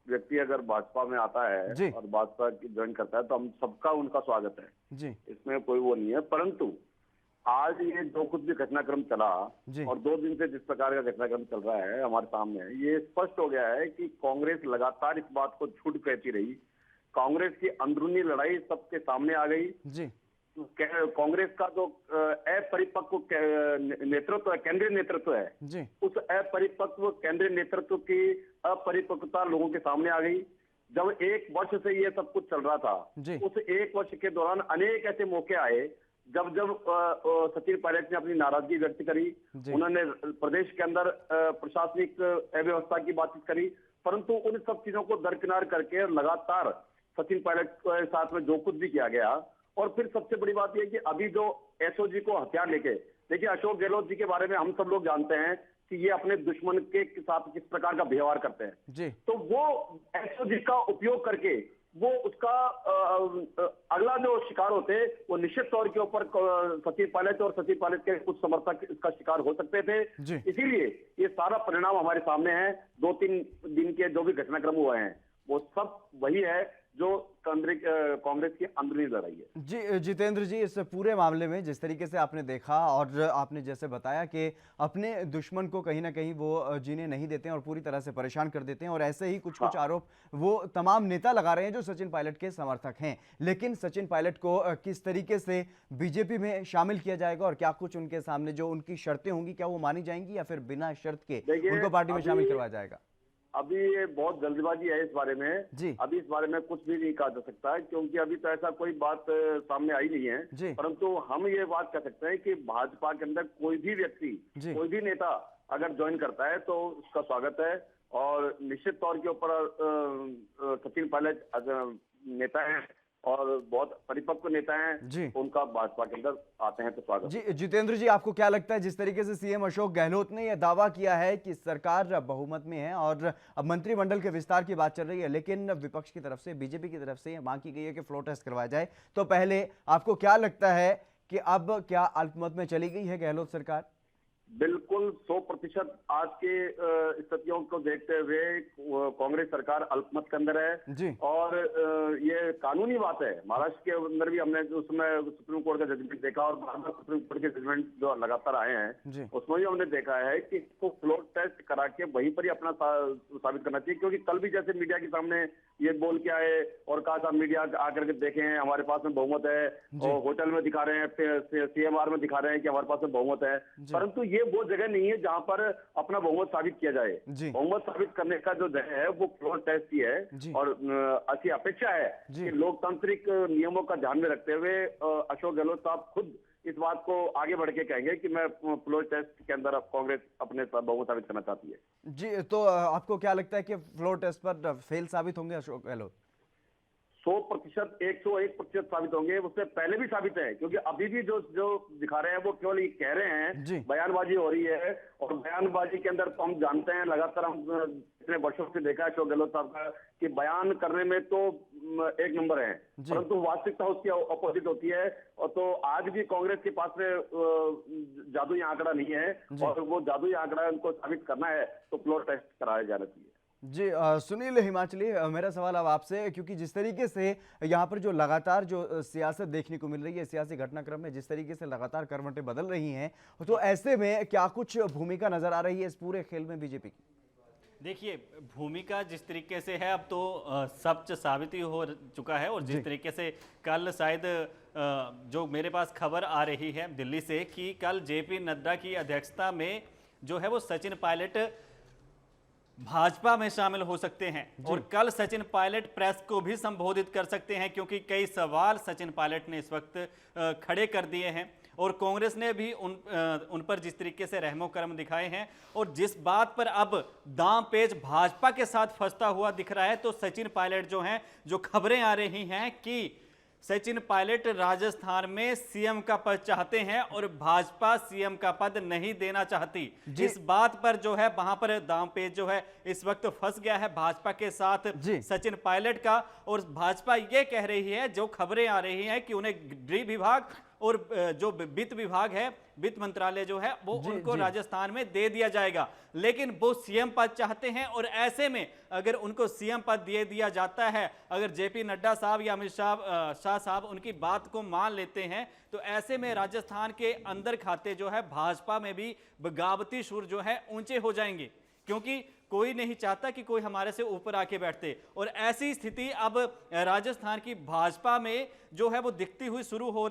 व्यक्ति अगर भाजपा में आता है और भाजपा की ज्वाइन करता है, तो हम सबका उनका स्वागत है जी, इसमें कोई वो नहीं है। परंतु आज ये जो कुछ भी घटनाक्रम चला और 2 दिन से जिस प्रकार का घटनाक्रम चल रहा है हमारे सामने, ये स्पष्ट हो गया है कि कांग्रेस लगातार इस बात को झूठ कहती रही। कांग्रेस की अंदरूनी लड़ाई सबके सामने आ गई जी। कांग्रेस का जो अपरिपक्व नेतृत्व है, केंद्रीय नेतृत्व है जी, उस अपरिपक्व केंद्रीय नेतृत्व की अपरिपक्वता लोगों के सामने आ गई। जब 1 वर्ष से ये सब कुछ चल रहा था, उस 1 वर्ष के दौरान अनेक ऐसे मौके आए जब सचिन पायलट ने अपनी नाराजगी व्यक्त करी, उन्होंने प्रदेश के अंदर प्रशासनिक अव्यवस्था की बातचीत करी, परंतु उन सब चीजों को दरकिनार करके लगातार सचिन पायलट के साथ में जो कुछ भी किया गया। और फिर सबसे बड़ी बात यह कि अभी जो एसओजी को हथियार लेके, देखिए अशोक गहलोत जी के बारे में हम सब लोग जानते हैं कि ये अपने दुश्मन के साथ किस प्रकार का व्यवहार करते हैं जी। तो वो एसओजी का उपयोग करके वो उसका अगला जो शिकार होते वो निश्चित तौर के ऊपर सचिन पायलट और सचिन पायलट के कुछ समर्थक इसका शिकार हो सकते थे। इसीलिए ये सारा परिणाम हमारे सामने है। 2-3 दिन के जो भी घटनाक्रम हुए हैं वो सब वही है जो कांग्रेस की अंदरूनी लड़ाई है। जी जितेंद्र जी, इस पूरे मामले में जिस तरीके से आपने देखा और आपने जैसे बताया कि अपने दुश्मन को कहीं ना कहीं वो जीने नहीं देते हैं और पूरी तरह से परेशान कर देते हैं, और ऐसे ही कुछ कुछ आरोप वो तमाम नेता लगा रहे हैं जो सचिन पायलट के समर्थक हैं। लेकिन सचिन पायलट को किस तरीके से बीजेपी में शामिल किया जाएगा और क्या कुछ उनके सामने जो उनकी शर्तें होंगी, क्या वो मानी जाएंगी या फिर बिना शर्त के उनको पार्टी में शामिल करवाया जाएगा? अभी ये बहुत जल्दबाजी है इस बारे में जी। अभी इस बारे में कुछ भी नहीं कहा जा सकता है, क्योंकि अभी तो ऐसा कोई बात सामने आई नहीं है। परंतु हम ये बात कह सकते हैं कि भाजपा के अंदर कोई भी व्यक्ति, कोई भी नेता अगर ज्वाइन करता है तो उसका स्वागत है। और निश्चित तौर के ऊपर सचिन पायलट नेता है और बहुत परिपक्व नेता हैं, उनका भाजपा के अंदर आते हैं तो स्वागत। जी जितेंद्र जी, आपको क्या लगता है, जिस तरीके से सीएम अशोक गहलोत ने यह दावा किया है कि सरकार बहुमत में है और अब मंत्रिमंडल के विस्तार की बात चल रही है, लेकिन विपक्ष की तरफ से, बीजेपी की तरफ से मांग की गई है कि फ्लोर टेस्ट करवाया जाए, तो पहले आपको क्या लगता है कि अब क्या अल्पमत में चली गई है गहलोत सरकार? बिल्कुल 100% आज के स्थितियों को देखते हुए कांग्रेस सरकार अल्पमत के अंदर है जी। और ये कानूनी बात है। महाराष्ट्र के अंदर भी हमने उस समय सुप्रीम कोर्ट का जजमेंट देखा और बार बार सुप्रीम कोर्ट के जजमेंट जो लगातार आए हैं उसमें भी हमने देखा है कि इसको फ्लोर टेस्ट करा के वहीं पर ही अपना साबित करना चाहिए। क्योंकि कल भी जैसे मीडिया के सामने ये बोल के आए और कहा था मीडिया आकर के देखें हमारे पास में बहुमत है, और होटल में दिखा रहे हैं, CMR में दिखा रहे हैं कि हमारे पास में बहुमत है, परंतु ये वो जगह नहीं है जहां पर अपना बहुमत साबित किया जाए। बहुमत साबित करने का जो जगह है वो फ्लोर टेस्ट ही है। और ऐसी अपेक्षा है कि लोकतांत्रिक नियमों का ध्यान में रखते हुए अशोक गहलोत साहब खुद इस बात को आगे बढ़ के कहेंगे कि मैं फ्लोर टेस्ट के अंदर कांग्रेस अपने बहुमत साबित करना चाहती है। जी, तो आपको क्या लगता है कि फ्लोर टेस्ट पर फेल साबित होंगे अशोक गहलोत? 100%, 101% साबित होंगे। उससे पहले भी साबित है, क्योंकि अभी भी जो दिखा रहे हैं वो केवल ये कह रहे हैं, बयानबाजी हो रही है। और बयानबाजी के अंदर तो हम जानते हैं, लगातार हम इतने वर्षों से देखा है अशोक गहलोत साहब का कि बयान करने में तो एक नंबर है, परंतु वास्तविकता उसकी अपोजिट होती है। और तो आज भी कांग्रेस के पास में जादुई आंकड़ा नहीं है, और वो जादुई आंकड़ा उनको साबित करना है तो फ्लोर टेस्ट कराया जाना चाहिए। जी सुनील हिमाचली, मेरा सवाल अब आपसे, क्योंकि जिस तरीके से यहाँ पर जो लगातार जो सियासत देखने को मिल रही है, सियासी घटनाक्रम में जिस तरीके से लगातार करवटें बदल रही हैं, तो ऐसे में क्या कुछ भूमिका नजर आ रही है इस पूरे खेल में बीजेपी की? देखिए, भूमिका जिस तरीके से है अब तो सच साबित ही हो चुका है। और जिस तरीके से कल शायद जो मेरे पास खबर आ रही है दिल्ली से कि कल जेपी नड्डा की अध्यक्षता में जो है वो सचिन पायलट भाजपा में शामिल हो सकते हैं। और कल सचिन पायलट प्रेस को भी संबोधित कर सकते हैं, क्योंकि कई सवाल सचिन पायलट ने इस वक्त खड़े कर दिए हैं और कांग्रेस ने भी उन पर जिस तरीके से रहमो करम दिखाए हैं। और जिस बात पर अब दांव पेच भाजपा के साथ फंसता हुआ दिख रहा है, तो सचिन पायलट जो हैं, जो खबरें आ रही हैं कि सचिन पायलट राजस्थान में सीएम का पद चाहते हैं और भाजपा सीएम का पद नहीं देना चाहती। इस बात पर जो है वहां पर दांव पेच जो है इस वक्त फंस गया है भाजपा के साथ सचिन पायलट का। और भाजपा ये कह रही है, जो खबरें आ रही हैं, कि उन्हें गृह विभाग और जो वित्त विभाग है, वित्त मंत्रालय जो है वो उनको राजस्थान में दे दिया जाएगा, लेकिन वो सीएम पद चाहते हैं। और ऐसे में अगर उनको सीएम पद दे दिया जाता है, अगर जेपी नड्डा साहब या अमित शाह साहब उनकी बात को मान लेते हैं, तो ऐसे में राजस्थान के अंदर खाते जो है भाजपा में भी बगावती सुर जो है ऊंचे हो जाएंगे, क्योंकि कोई नहीं चाहता कि कोई हमारे से ऊपर आके बैठते। और ऐसी स्थिति अब राजस्थान की भाजपा में जो है वो दिखती हुई शुरू हो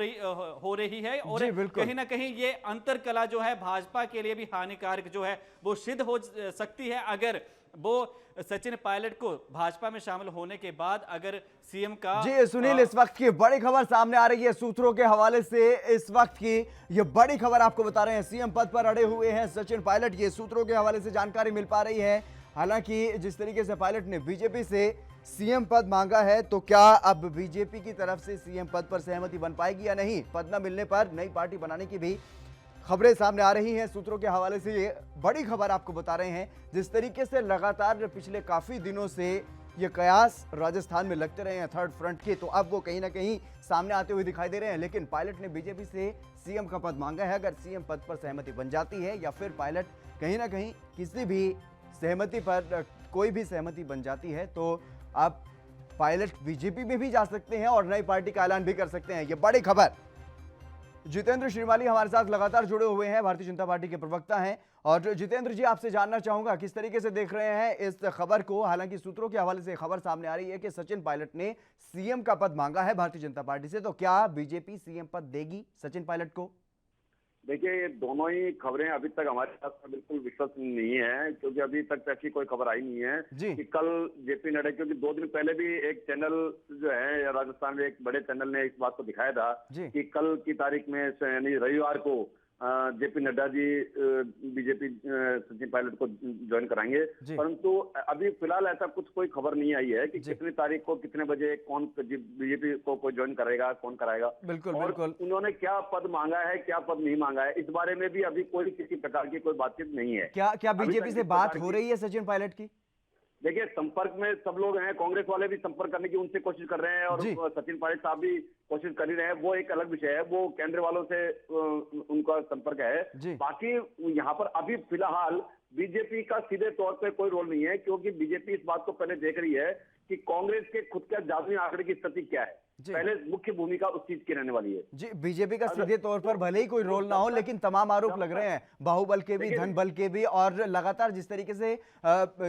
रही है। और कहीं ना कहीं ये अंतर कला जो है भाजपा के लिए भी हानिकारक जो है वो सिद्ध हो सकती है, अगर वो सचिन पायलट को भाजपा में शामिल होने के बाद अगर सीएम का। जी सुनील, इस वक्त की बड़ी खबर सामने आ रही है सूत्रों के हवाले से। इस वक्त की ये बड़ी खबर आपको बता रहे हैं, सीएम पद पर अड़े हुए हैं सचिन पायलट, ये सूत्रों के हवाले से जानकारी मिल पा रही है। हालांकि जिस तरीके से पायलट ने बीजेपी से सीएम पद मांगा है, तो क्या अब बीजेपी की तरफ से सीएम पद पर सहमति बन पाएगी या नहीं? पद न मिलने पर नई पार्टी बनाने की भी खबरें सामने आ रही हैं सूत्रों के हवाले से। ये बड़ी खबर आपको बता रहे हैं, जिस तरीके से लगातार पिछले काफी दिनों से ये कयास राजस्थान में लगते रहे हैं थर्ड फ्रंट के, तो अब वो कहीं ना कहीं सामने आते हुए दिखाई दे रहे हैं। लेकिन पायलट ने बीजेपी से सीएम का पद मांगा है। अगर सीएम पद पर सहमति बन जाती है या फिर पायलट कहीं ना कहीं किसी भी सहमति पर कोई भी सहमति बन जाती है, तो अब पायलट बीजेपी में भी जा सकते हैं और नई पार्टी का ऐलान भी कर सकते हैं। ये बड़ी खबर। जितेंद्र श्रीमाली हमारे साथ लगातार जुड़े हुए हैं, भारतीय जनता पार्टी के प्रवक्ता हैं। और जितेंद्र जी, आपसे जानना चाहूंगा किस तरीके से देख रहे हैं इस खबर को। हालांकि सूत्रों के हवाले से खबर सामने आ रही है कि सचिन पायलट ने सीएम का पद मांगा है भारतीय जनता पार्टी से, तो क्या बीजेपी सीएम पद देगी सचिन पायलट को? देखिए, ये दोनों ही खबरें अभी तक हमारे पास बिल्कुल विश्वसनीय नहीं है, क्योंकि अभी तक ऐसी कोई खबर आई नहीं है कि कल जेपी नड्डा, क्योंकि 2 दिन पहले भी एक चैनल जो है राजस्थान में, एक बड़े चैनल ने इस बात को दिखाया था कि कल की तारीख में यानी रविवार को जेपी नड्डा जी बीजेपी सचिन पायलट को ज्वाइन कराएंगे। परंतु अभी फिलहाल ऐसा कुछ कोई खबर नहीं आई है कि कितनी तारीख को कितने बजे कौन बीजेपी को कोई ज्वाइन करेगा, कौन कराएगा। बिल्कुल और बिल्कुल। उन्होंने क्या पद मांगा है, क्या पद नहीं मांगा है, इस बारे में भी अभी कोई किसी प्रकार की कोई बातचीत नहीं है। क्या बीजेपी से बात हो रही है सचिन पायलट की? देखिए, संपर्क में सब लोग हैं, कांग्रेस वाले भी संपर्क करने की उनसे कोशिश कर रहे हैं और सचिन पायलट साहब भी कोशिश कर ही रहे हैं। वो एक अलग विषय है, वो केंद्र वालों से उनका संपर्क है। बाकी यहाँ पर अभी फिलहाल बीजेपी का सीधे तौर पे कोई रोल नहीं है, क्योंकि बीजेपी इस बात को पहले देख रही है कि कांग्रेस के खुद के जादुई आंकड़े की स्थिति क्या है। पहले मुख्य भूमिका उस चीज की रहने वाली है। जी, बीजेपी का सीधे तौर पर भले ही कोई रोल ना हो, लेकिन तमाम आरोप लग रहे हैं, बाहुबल के भी, धन बल के भी। और लगातार जिस तरीके से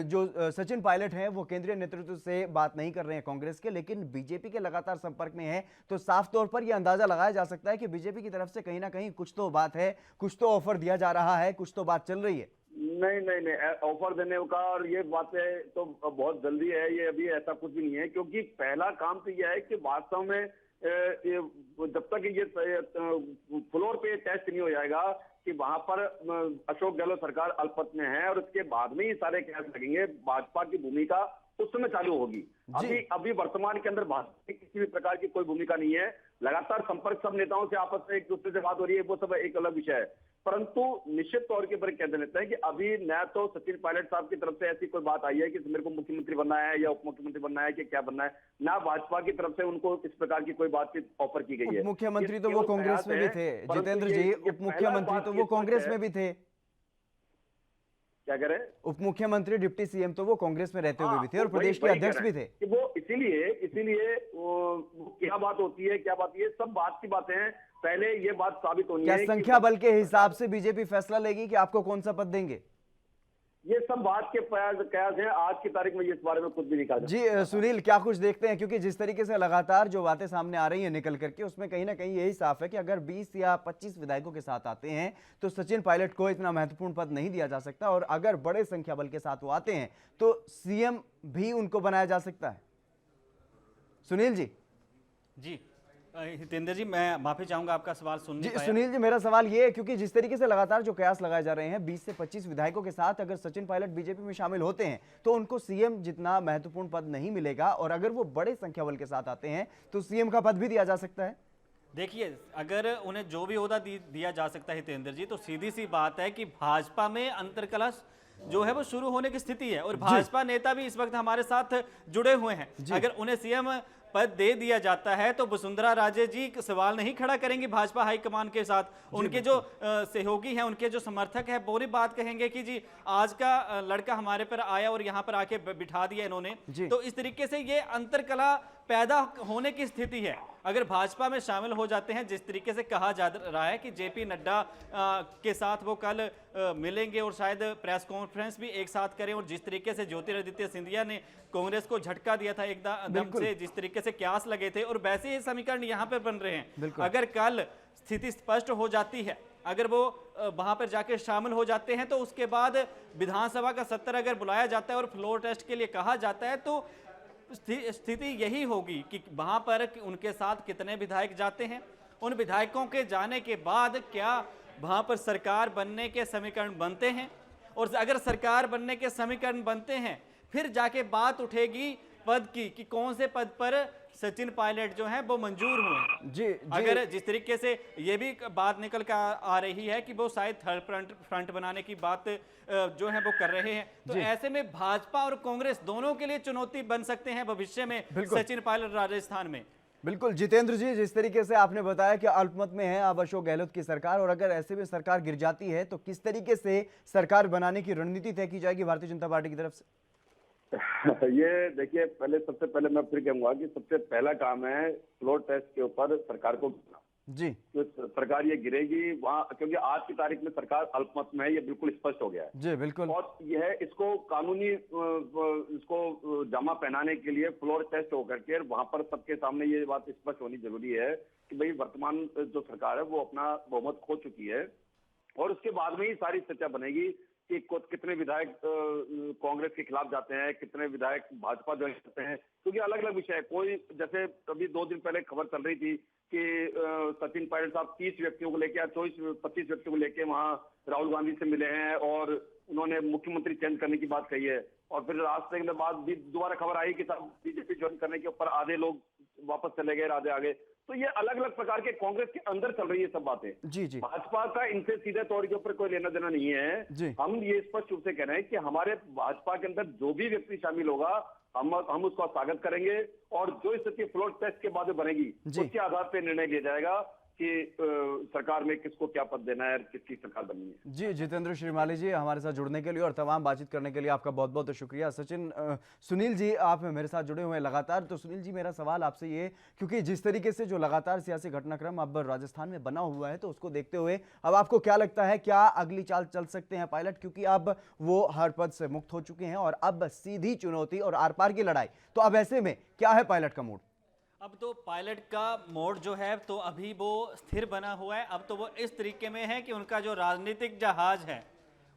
जो सचिन पायलट हैं वो केंद्रीय नेतृत्व से बात नहीं कर रहे हैं कांग्रेस के, लेकिन बीजेपी के लगातार संपर्क में है, तो साफ तौर पर यह अंदाजा लगाया जा सकता है कि बीजेपी की तरफ से कहीं ना कहीं कुछ तो बात है, कुछ तो ऑफर दिया जा रहा है, कुछ तो बात चल रही है। नहीं, ऑफर देने का और ये बातें तो बहुत जल्दी है, ये अभी ऐसा कुछ भी नहीं है। क्योंकि पहला काम तो यह है कि वास्तव में जब तक ये फ्लोर पे टेस्ट नहीं हो जाएगा कि वहां पर अशोक गहलोत सरकार अल्पमत में है और उसके बाद में ही सारे केस लगेंगे, भाजपा की भूमिका उस समय चालू होगी। अभी वर्तमान के अंदर भाजपा की किसी भी प्रकार की कोई भूमिका नहीं है। लगातार संपर्क सब नेताओं से आपस में एक दूसरे से बात हो रही है, वो सब एक अलग विषय है। परंतु निश्चित तौर के ऊपर कह देते हैं कि अभी न तो सचिन पायलट साहब की तरफ से ऐसी कोई बात आई है कि मेरे को मुख्यमंत्री बनना है या उप मुख्यमंत्री बनना है कि क्या बनना है, ना भाजपा की तरफ से उनको इस प्रकार की कोई बातचीत ऑफर की गई है। मुख्यमंत्री तो वो कांग्रेस में भी थे जितेंद्र जी, उप मुख्यमंत्री तो वो कांग्रेस में भी थे। क्या कह रहे? उप मुख्यमंत्री डिप्टी सीएम तो वो कांग्रेस में रहते हुए भी थे और प्रदेश के अध्यक्ष भी थे। कि वो इसीलिए क्या बात होती है, क्या बात, ये सब बात की बातें हैं। पहले ये बात साबित होनी है। क्या संख्या बल के हिसाब से बीजेपी फैसला लेगी कि आपको कौन सा पद देंगे? ये सब बात के कयास हैं। आज की तारीख में इस बारे में कुछ भी नहीं कहा जी सुनील, क्या कुछ देखते हैं, क्योंकि जिस तरीके से लगातार जो बातें सामने आ रही हैं निकल करके, उसमें कहीं ना कहीं यही साफ है कि अगर 20 या 25 विधायकों के साथ आते हैं तो सचिन पायलट को इतना महत्वपूर्ण पद नहीं दिया जा सकता, और अगर बड़े संख्या बल के साथ वो आते हैं तो सीएम भी उनको बनाया जा सकता है। सुनील जी। जी हितेंद्र जी, मैं माफी चाहूंगा आपका सवाल सुन नहीं पाया। सुनील जी, मेरा सवाल ये है, क्योंकि जिस तरीके से लगातार जो कयास लगाए जा रहे हैं 20 से 25 विधायकों के साथ अगर सचिन पायलट बीजेपी में शामिल होते हैं तो उनको सीएम जितना महत्वपूर्ण पद नहीं मिलेगा, और अगर वो बड़े संख्या बल के साथ आते हैं तो सीएम का पद भी दिया जा सकता है। देखिए, अगर उन्हें जो भी ओहदा दिया जा सकता है हितेंद्र जी, तो सीधी सी बात है कि भाजपा में अंतर्कलह जो है वो शुरू होने की स्थिति है, और भाजपा नेता भी इस वक्त हमारे साथ जुड़े हुए हैं। अगर उन्हें सीएम पद दे दिया जाता है तो वसुंधरा राजे जी सवाल नहीं खड़ा करेंगे भाजपा हाईकमान के साथ। उनके जो सहयोगी हैं, उनके जो समर्थक हैं, वो बात कहेंगे कि जी आज का लड़का हमारे पर आया और यहाँ पर आके बिठा दिया इन्होंने। तो इस तरीके से ये अंतरकलह पैदा होने की स्थिति है अगर भाजपा में शामिल हो जाते हैं। जिस तरीके से कहा जा रहा है कि जेपी नड्डा के साथ वो कल मिलेंगे और शायद प्रेस कॉन्फ्रेंस भी एक साथ करें, और जिस तरीके से ज्योतिरादित्य सिंधिया ने कांग्रेस को झटका दिया था एकदम से, जिस तरीके से क्यास लगे थे, और वैसे ही समीकरण यहाँ पे बन रहे हैं। अगर कल स्थिति स्पष्ट हो जाती है, अगर वो वहां पर जाके शामिल हो जाते हैं, तो उसके बाद विधानसभा का सत्र अगर बुलाया जाता है और फ्लोर टेस्ट के लिए कहा जाता है, तो स्थिति यही होगी कि वहां पर उनके साथ कितने विधायक जाते हैं, उन विधायकों के जाने के बाद क्या वहां पर सरकार बनने के समीकरण बनते हैं, और अगर सरकार बनने के समीकरण बनते हैं फिर जाके बात उठेगी पद की कि कौन से पद पर सचिन पायलट जो है वो मंजूर हुए। जी। अगर जिस तरीके से ये भी बात निकल कर आ रही है कि वो शायद थर्ड फ्रंट बनाने की बात जो है वो कर रहे हैं, तो ऐसे में भाजपा और कांग्रेस दोनों के लिए चुनौती बन सकते हैं भविष्य में सचिन पायलट राजस्थान में। बिल्कुल जितेंद्र जी, जिस तरीके से आपने बताया कि अल्पमत में है अब अशोक गहलोत की सरकार, और अगर ऐसे में सरकार गिर जाती है तो किस तरीके से सरकार बनाने की रणनीति तय की जाएगी भारतीय जनता पार्टी की तरफ से? ये देखिए, सबसे पहले मैं फिर कहूंगा कि सबसे पहला काम है फ्लोर टेस्ट के ऊपर सरकार को जी, तो सरकार ये गिरेगी वहाँ, क्योंकि आज की तारीख में सरकार अल्पमत में है, ये बिल्कुल स्पष्ट हो गया है जी, बिल्कुल। और यह इसको कानूनी इसको जामा पहनाने के लिए फ्लोर टेस्ट होकर के वहां पर सबके सामने ये बात स्पष्ट होनी जरूरी है कि भाई वर्तमान जो सरकार है वो अपना बहुमत खो चुकी है, और उसके बाद में ही सारी चर्चा बनेगी कि कितने विधायक कांग्रेस के खिलाफ जाते हैं, कितने विधायक भाजपा ज्वाइन करते हैं, क्योंकि अलग अलग विषय है। कोई जैसे अभी 2 दिन पहले खबर चल रही थी कि सचिन पायलट साहब 30 व्यक्तियों को लेकर 24-25 व्यक्तियों को लेकर वहां राहुल गांधी से मिले हैं और उन्होंने मुख्यमंत्री चेंज करने की बात कही है, और फिर रास्ते के बाद भी दोबारा खबर आई कि साहब बीजेपी ज्वाइन करने के ऊपर आधे लोग वापस चले गए, आधे आगे। तो ये अलग अलग प्रकार के कांग्रेस के अंदर चल रही है सब बातें। जी जी, भाजपा का इनसे सीधे तौर के ऊपर कोई लेना देना नहीं है। हम ये स्पष्ट रूप से कह रहे हैं कि हमारे भाजपा के अंदर जो भी व्यक्ति शामिल होगा हम उसका स्वागत करेंगे, और जो स्थिति फ्लोर टेस्ट के बाद बनेगी उसके आधार पर निर्णय लिया जाएगा कि सरकार में किसको क्या पद देना है, किसकी सरकार बननी है। जी, जितेंद्र श्रीमाली जी, हमारे साथ जुड़ने के लिए और तमाम बातचीत करने के लिए आपका बहुत बहुत शुक्रिया। सचिन, सुनील जी आप मेरे साथ जुड़े हुए हैं लगातार। तो सुनील जी, मेरा सवाल आपसे ये, क्योंकि जिस तरीके से जो लगातार सियासी घटनाक्रम अब राजस्थान में बना हुआ है, तो उसको देखते हुए अब आपको क्या लगता है, क्या अगली चाल चल सकते हैं पायलट? क्योंकि अब वो हर पद से मुक्त हो चुके हैं और अब सीधी चुनौती और आर पार की लड़ाई, तो अब ऐसे में क्या है पायलट का मूड? अब तो पायलट का मोड जो है तो अभी वो स्थिर बना हुआ है। अब तो वो इस तरीके में है कि उनका जो राजनीतिक जहाज है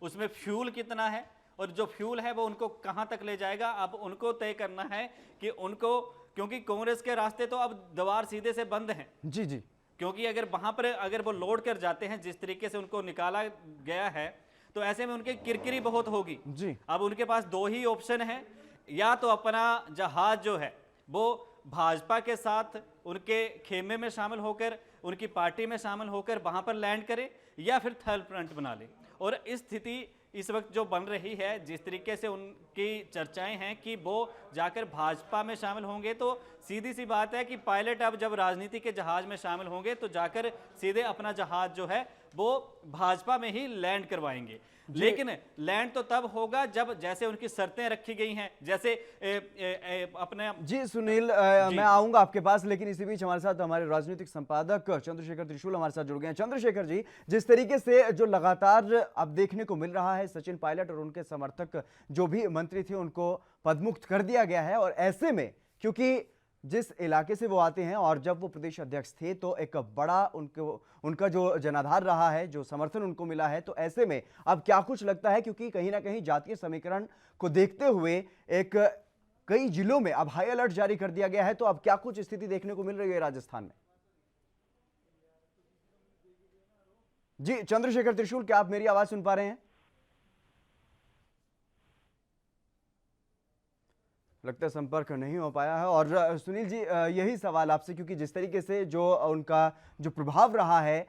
उसमें फ्यूल कितना है, और जो फ्यूल है वो उनको कहां तक ले जाएगा, अब उनको तय करना है कि उनको, क्योंकि कांग्रेस के रास्ते तो अब द्वार सीधे से बंद हैं। जी जी, क्योंकि अगर वहां पर अगर वो लोड कर जाते हैं जिस तरीके से उनको निकाला गया है, तो ऐसे में उनकी किरकिरी बहुत होगी जी। अब उनके पास 2 ही ऑप्शन है, या तो अपना जहाज जो है वो भाजपा के साथ उनके खेमे में शामिल होकर, उनकी पार्टी में शामिल होकर वहां पर लैंड करे, या फिर थर्ड फ्रंट बना ले। और इस स्थिति इस वक्त जो बन रही है, जिस तरीके से उनकी चर्चाएं हैं कि वो जाकर भाजपा में शामिल होंगे, तो सीधी सी बात है कि पायलट अब जब राजनीति के जहाज में शामिल होंगे तो जाकर सीधे अपना जहाज जो है वो भाजपा में ही लैंड करवाएंगे। लेकिन लैंड तो तब होगा जब जैसे उनकी शर्तें रखी गई हैं, जैसे अपने। जी सुनील, मैं आऊंगा आपके पास, लेकिन इसी बीच हमारे साथ हमारे राजनीतिक संपादक चंद्रशेखर त्रिशूल हमारे साथ जुड़ गए हैं। चंद्रशेखर जी, जिस तरीके से जो लगातार अब देखने को मिल रहा है, सचिन पायलट और उनके समर्थक जो भी मंत्री थे उनको पदमुक्त कर दिया गया है, और ऐसे में क्योंकि जिस इलाके से वो आते हैं और जब वो प्रदेश अध्यक्ष थे तो एक बड़ा उनका जो जनाधार रहा है, जो समर्थन उनको मिला है, तो ऐसे में अब क्या कुछ लगता है, क्योंकि कहीं ना कहीं जातीय समीकरण को देखते हुए एक कई जिलों में अब हाई अलर्ट जारी कर दिया गया है, तो अब क्या कुछ स्थिति देखने को मिल रही है राजस्थान में? जी चंद्रशेखर त्रिशूल, क्या आप मेरी आवाज सुन पा रहे हैं? लगता है संपर्क नहीं हो पाया है। और सुनील जी, यही सवाल आपसे, क्योंकि जिस तरीके से जो उनका जो प्रभाव रहा है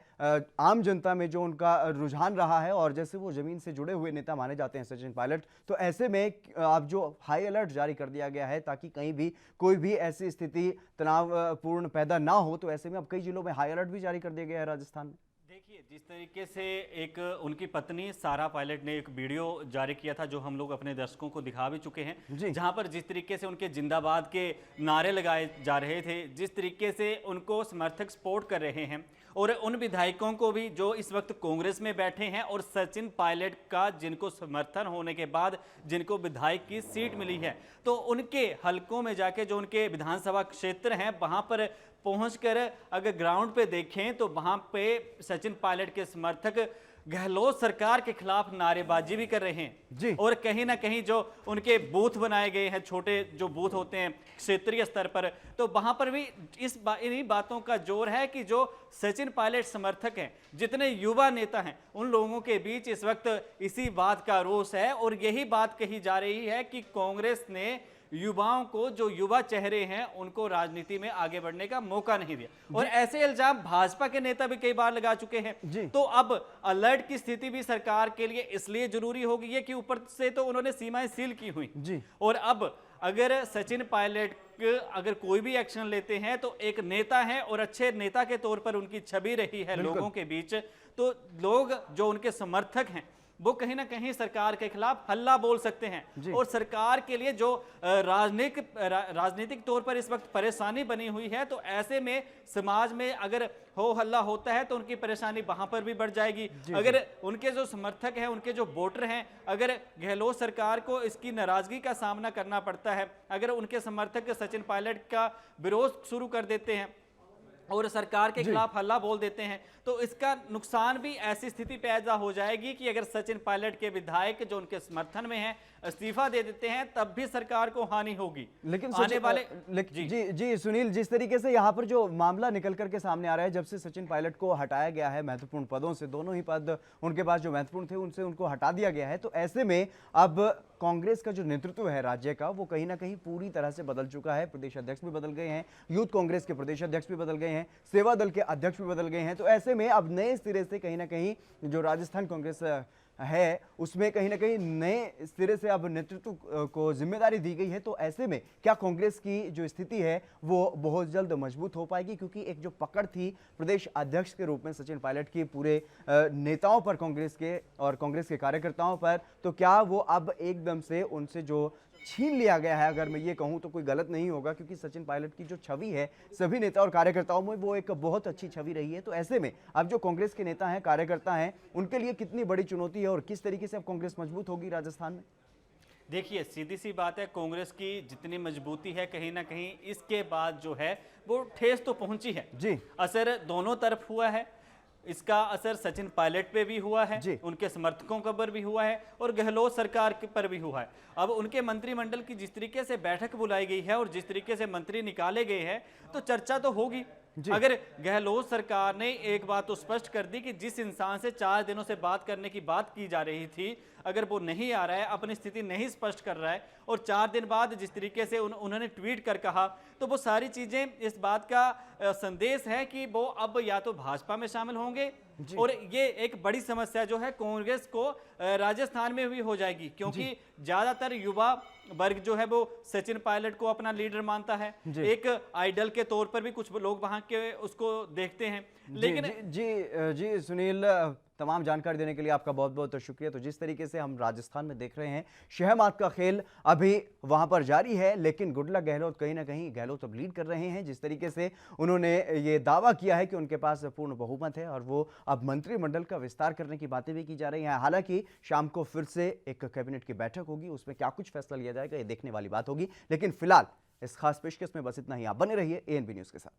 आम जनता में, जो उनका रुझान रहा है, और जैसे वो जमीन से जुड़े हुए नेता माने जाते हैं सचिन पायलट, तो ऐसे में अब जो हाई अलर्ट जारी कर दिया गया है ताकि कहीं भी कोई भी ऐसी स्थिति तनावपूर्ण पैदा ना हो, तो ऐसे में अब कई जिलों में हाई अलर्ट भी जारी कर दिया गया है राजस्थान में। देखिए, जिस तरीके से एक उनकी पत्नी सारा पायलट ने एक वीडियो जारी किया था, जो हम लोग अपने दर्शकों को दिखा भी चुके हैं, जहां पर जिस तरीके से उनके जिंदाबाद के नारे लगाए जा रहे थे, जिस तरीके से उनको समर्थक सपोर्ट कर रहे हैं, और उन विधायकों को भी जो इस वक्त कांग्रेस में बैठे हैं और सचिन पायलट का जिनको समर्थन होने के बाद जिनको विधायक की सीट मिली है, तो उनके हलकों में जाके जो उनके विधानसभा क्षेत्र हैं वहां पर पहुंचकर अगर ग्राउंड पे देखें तो वहां पे सचिन पायलट के समर्थक गहलोत सरकार के खिलाफ नारेबाजी भी कर रहे हैं जी। और कहीं ना कहीं जो उनके बूथ बनाए गए हैं, छोटे जो बूथ होते हैं क्षेत्रीय स्तर पर, तो वहां पर भी इन्हीं बातों का जोर है कि जो सचिन पायलट समर्थक हैं, जितने युवा नेता हैं, उन लोगों के बीच इस वक्त इसी बात का रोष है। और यही बात कही जा रही है कि कांग्रेस ने युवाओं को, जो युवा चेहरे हैं, उनको राजनीति में आगे बढ़ने का मौका नहीं दिया, और ऐसे इल्जाम भाजपा के नेता भी कई बार लगा चुके हैं। तो अब अलर्ट की स्थिति भी सरकार के लिए इसलिए जरूरी हो गई है कि ऊपर से तो उन्होंने सीमाएं सील की हुई जी। और अब अगर सचिन पायलट अगर कोई भी एक्शन लेते हैं तो एक नेता है और अच्छे नेता के तौर पर उनकी छवि रही है लोगों के बीच, तो लोग जो उनके समर्थक हैं वो कहीं ना कहीं सरकार के खिलाफ हल्ला बोल सकते हैं। और सरकार के लिए जो राजनीतिक तौर पर इस वक्त परेशानी बनी हुई है, तो ऐसे में समाज में अगर हो हल्ला होता है तो उनकी परेशानी वहां पर भी बढ़ जाएगी। अगर उनके जो समर्थक हैं, उनके जो वोटर हैं, अगर गहलोत सरकार को इसकी नाराजगी का सामना करना पड़ता है, अगर उनके समर्थक सचिन पायलट का विरोध शुरू कर देते हैं और सरकार के खिलाफ हल्ला बोल देते हैं, तो इसका नुकसान भी ऐसी स्थिति पैदा हो जाएगी कि अगर सचिन पायलट के विधायक जो उनके समर्थन में हैं इस्तीफा दे देते हैं, तब भी सरकार को हानि होगी। लेकिन आने वाले जी सुनील, जिस तरीके से यहाँ पर जो मामला निकल करके सामने आ रहा है, जब से सचिन पायलट को हटाया गया है महत्वपूर्ण पदों से, दोनों ही पद उनके पास जो महत्वपूर्ण थे उनसे उनको हटा दिया गया है, तो ऐसे में अब कांग्रेस का जो नेतृत्व है राज्य का, वो कहीं ना कहीं पूरी तरह से बदल चुका है। प्रदेश अध्यक्ष भी बदल गए हैं, यूथ कांग्रेस के प्रदेश अध्यक्ष भी बदल गए हैं, सेवा दल के अध्यक्ष भी बदल गए हैं। तो ऐसे में अब नए सिरे से कहीं ना कहीं जो राजस्थान कांग्रेस है उसमें कहीं ना कहीं नए सिरे से अब नेतृत्व को जिम्मेदारी दी गई है। तो ऐसे में क्या कांग्रेस की जो स्थिति है वो बहुत जल्द मजबूत हो पाएगी? क्योंकि एक जो पकड़ थी प्रदेश अध्यक्ष के रूप में सचिन पायलट की पूरे नेताओं पर, कांग्रेस के और कांग्रेस के कार्यकर्ताओं पर, तो क्या वो अब एकदम से उनसे जो छीन लिया गया है, अगर मैं ये कहूं तो कोई गलत नहीं होगा, क्योंकि सचिन पायलट की जो छवि है सभी नेता और कार्यकर्ताओं में वो एक बहुत अच्छी छवि रही है। तो ऐसे में अब जो कांग्रेस के नेता हैं, कार्यकर्ता हैं, उनके लिए कितनी बड़ी चुनौती है और किस तरीके से अब कांग्रेस मजबूत होगी राजस्थान में? देखिए, सीधी सी बात है, कांग्रेस की जितनी मजबूती है कहीं ना कहीं इसके बाद जो है वो ठेस तो पहुंची है जी। असर दोनों तरफ हुआ है। इसका असर सचिन पायलट पे भी हुआ है, उनके समर्थकों पर भी हुआ है और गहलोत सरकार पर भी हुआ है। अब उनके मंत्रिमंडल की जिस तरीके से बैठक बुलाई गई है और जिस तरीके से मंत्री निकाले गए हैं, तो चर्चा तो होगी। अगर गहलोत सरकार ने एक बात तो स्पष्ट कर दी कि जिस इंसान से 4 दिनों से बात करने की बात की जा रही थी, अगर वो नहीं आ रहा है, अपनी स्थिति नहीं स्पष्ट कर रहा है, और 4 दिन बाद जिस तरीके से उन्होंने ट्वीट कर कहा, तो वो सारी चीजें इस बात का संदेश है कि वो अब या तो भाजपा में शामिल होंगे, और ये एक बड़ी समस्या जो है कांग्रेस को राजस्थान में भी हो जाएगी, क्योंकि ज्यादातर युवा वर्ग जो है वो सचिन पायलट को अपना लीडर मानता है, एक आइडल के तौर पर भी कुछ लोग वहां के उसको देखते हैं। लेकिन जी सुनील, तमाम जानकारी देने के लिए आपका बहुत बहुत शुक्रिया। तो जिस तरीके से हम राजस्थान में देख रहे हैं, शहमात का खेल अभी वहां पर जारी है, लेकिन गुड लक गहलोत, कहीं ना कहीं गहलोत अब लीड कर रहे हैं। जिस तरीके से उन्होंने ये दावा किया है कि उनके पास पूर्ण बहुमत है और वो अब मंत्रिमंडल का विस्तार करने की बातें भी की जा रही हैं। हालांकि शाम को फिर से एक कैबिनेट की बैठक होगी, उसमें क्या कुछ फैसला लिया जाएगा ये देखने वाली बात होगी। लेकिन फिलहाल इस खास पेशकश में बस इतना ही। आप बने रहिए ANB न्यूज के साथ।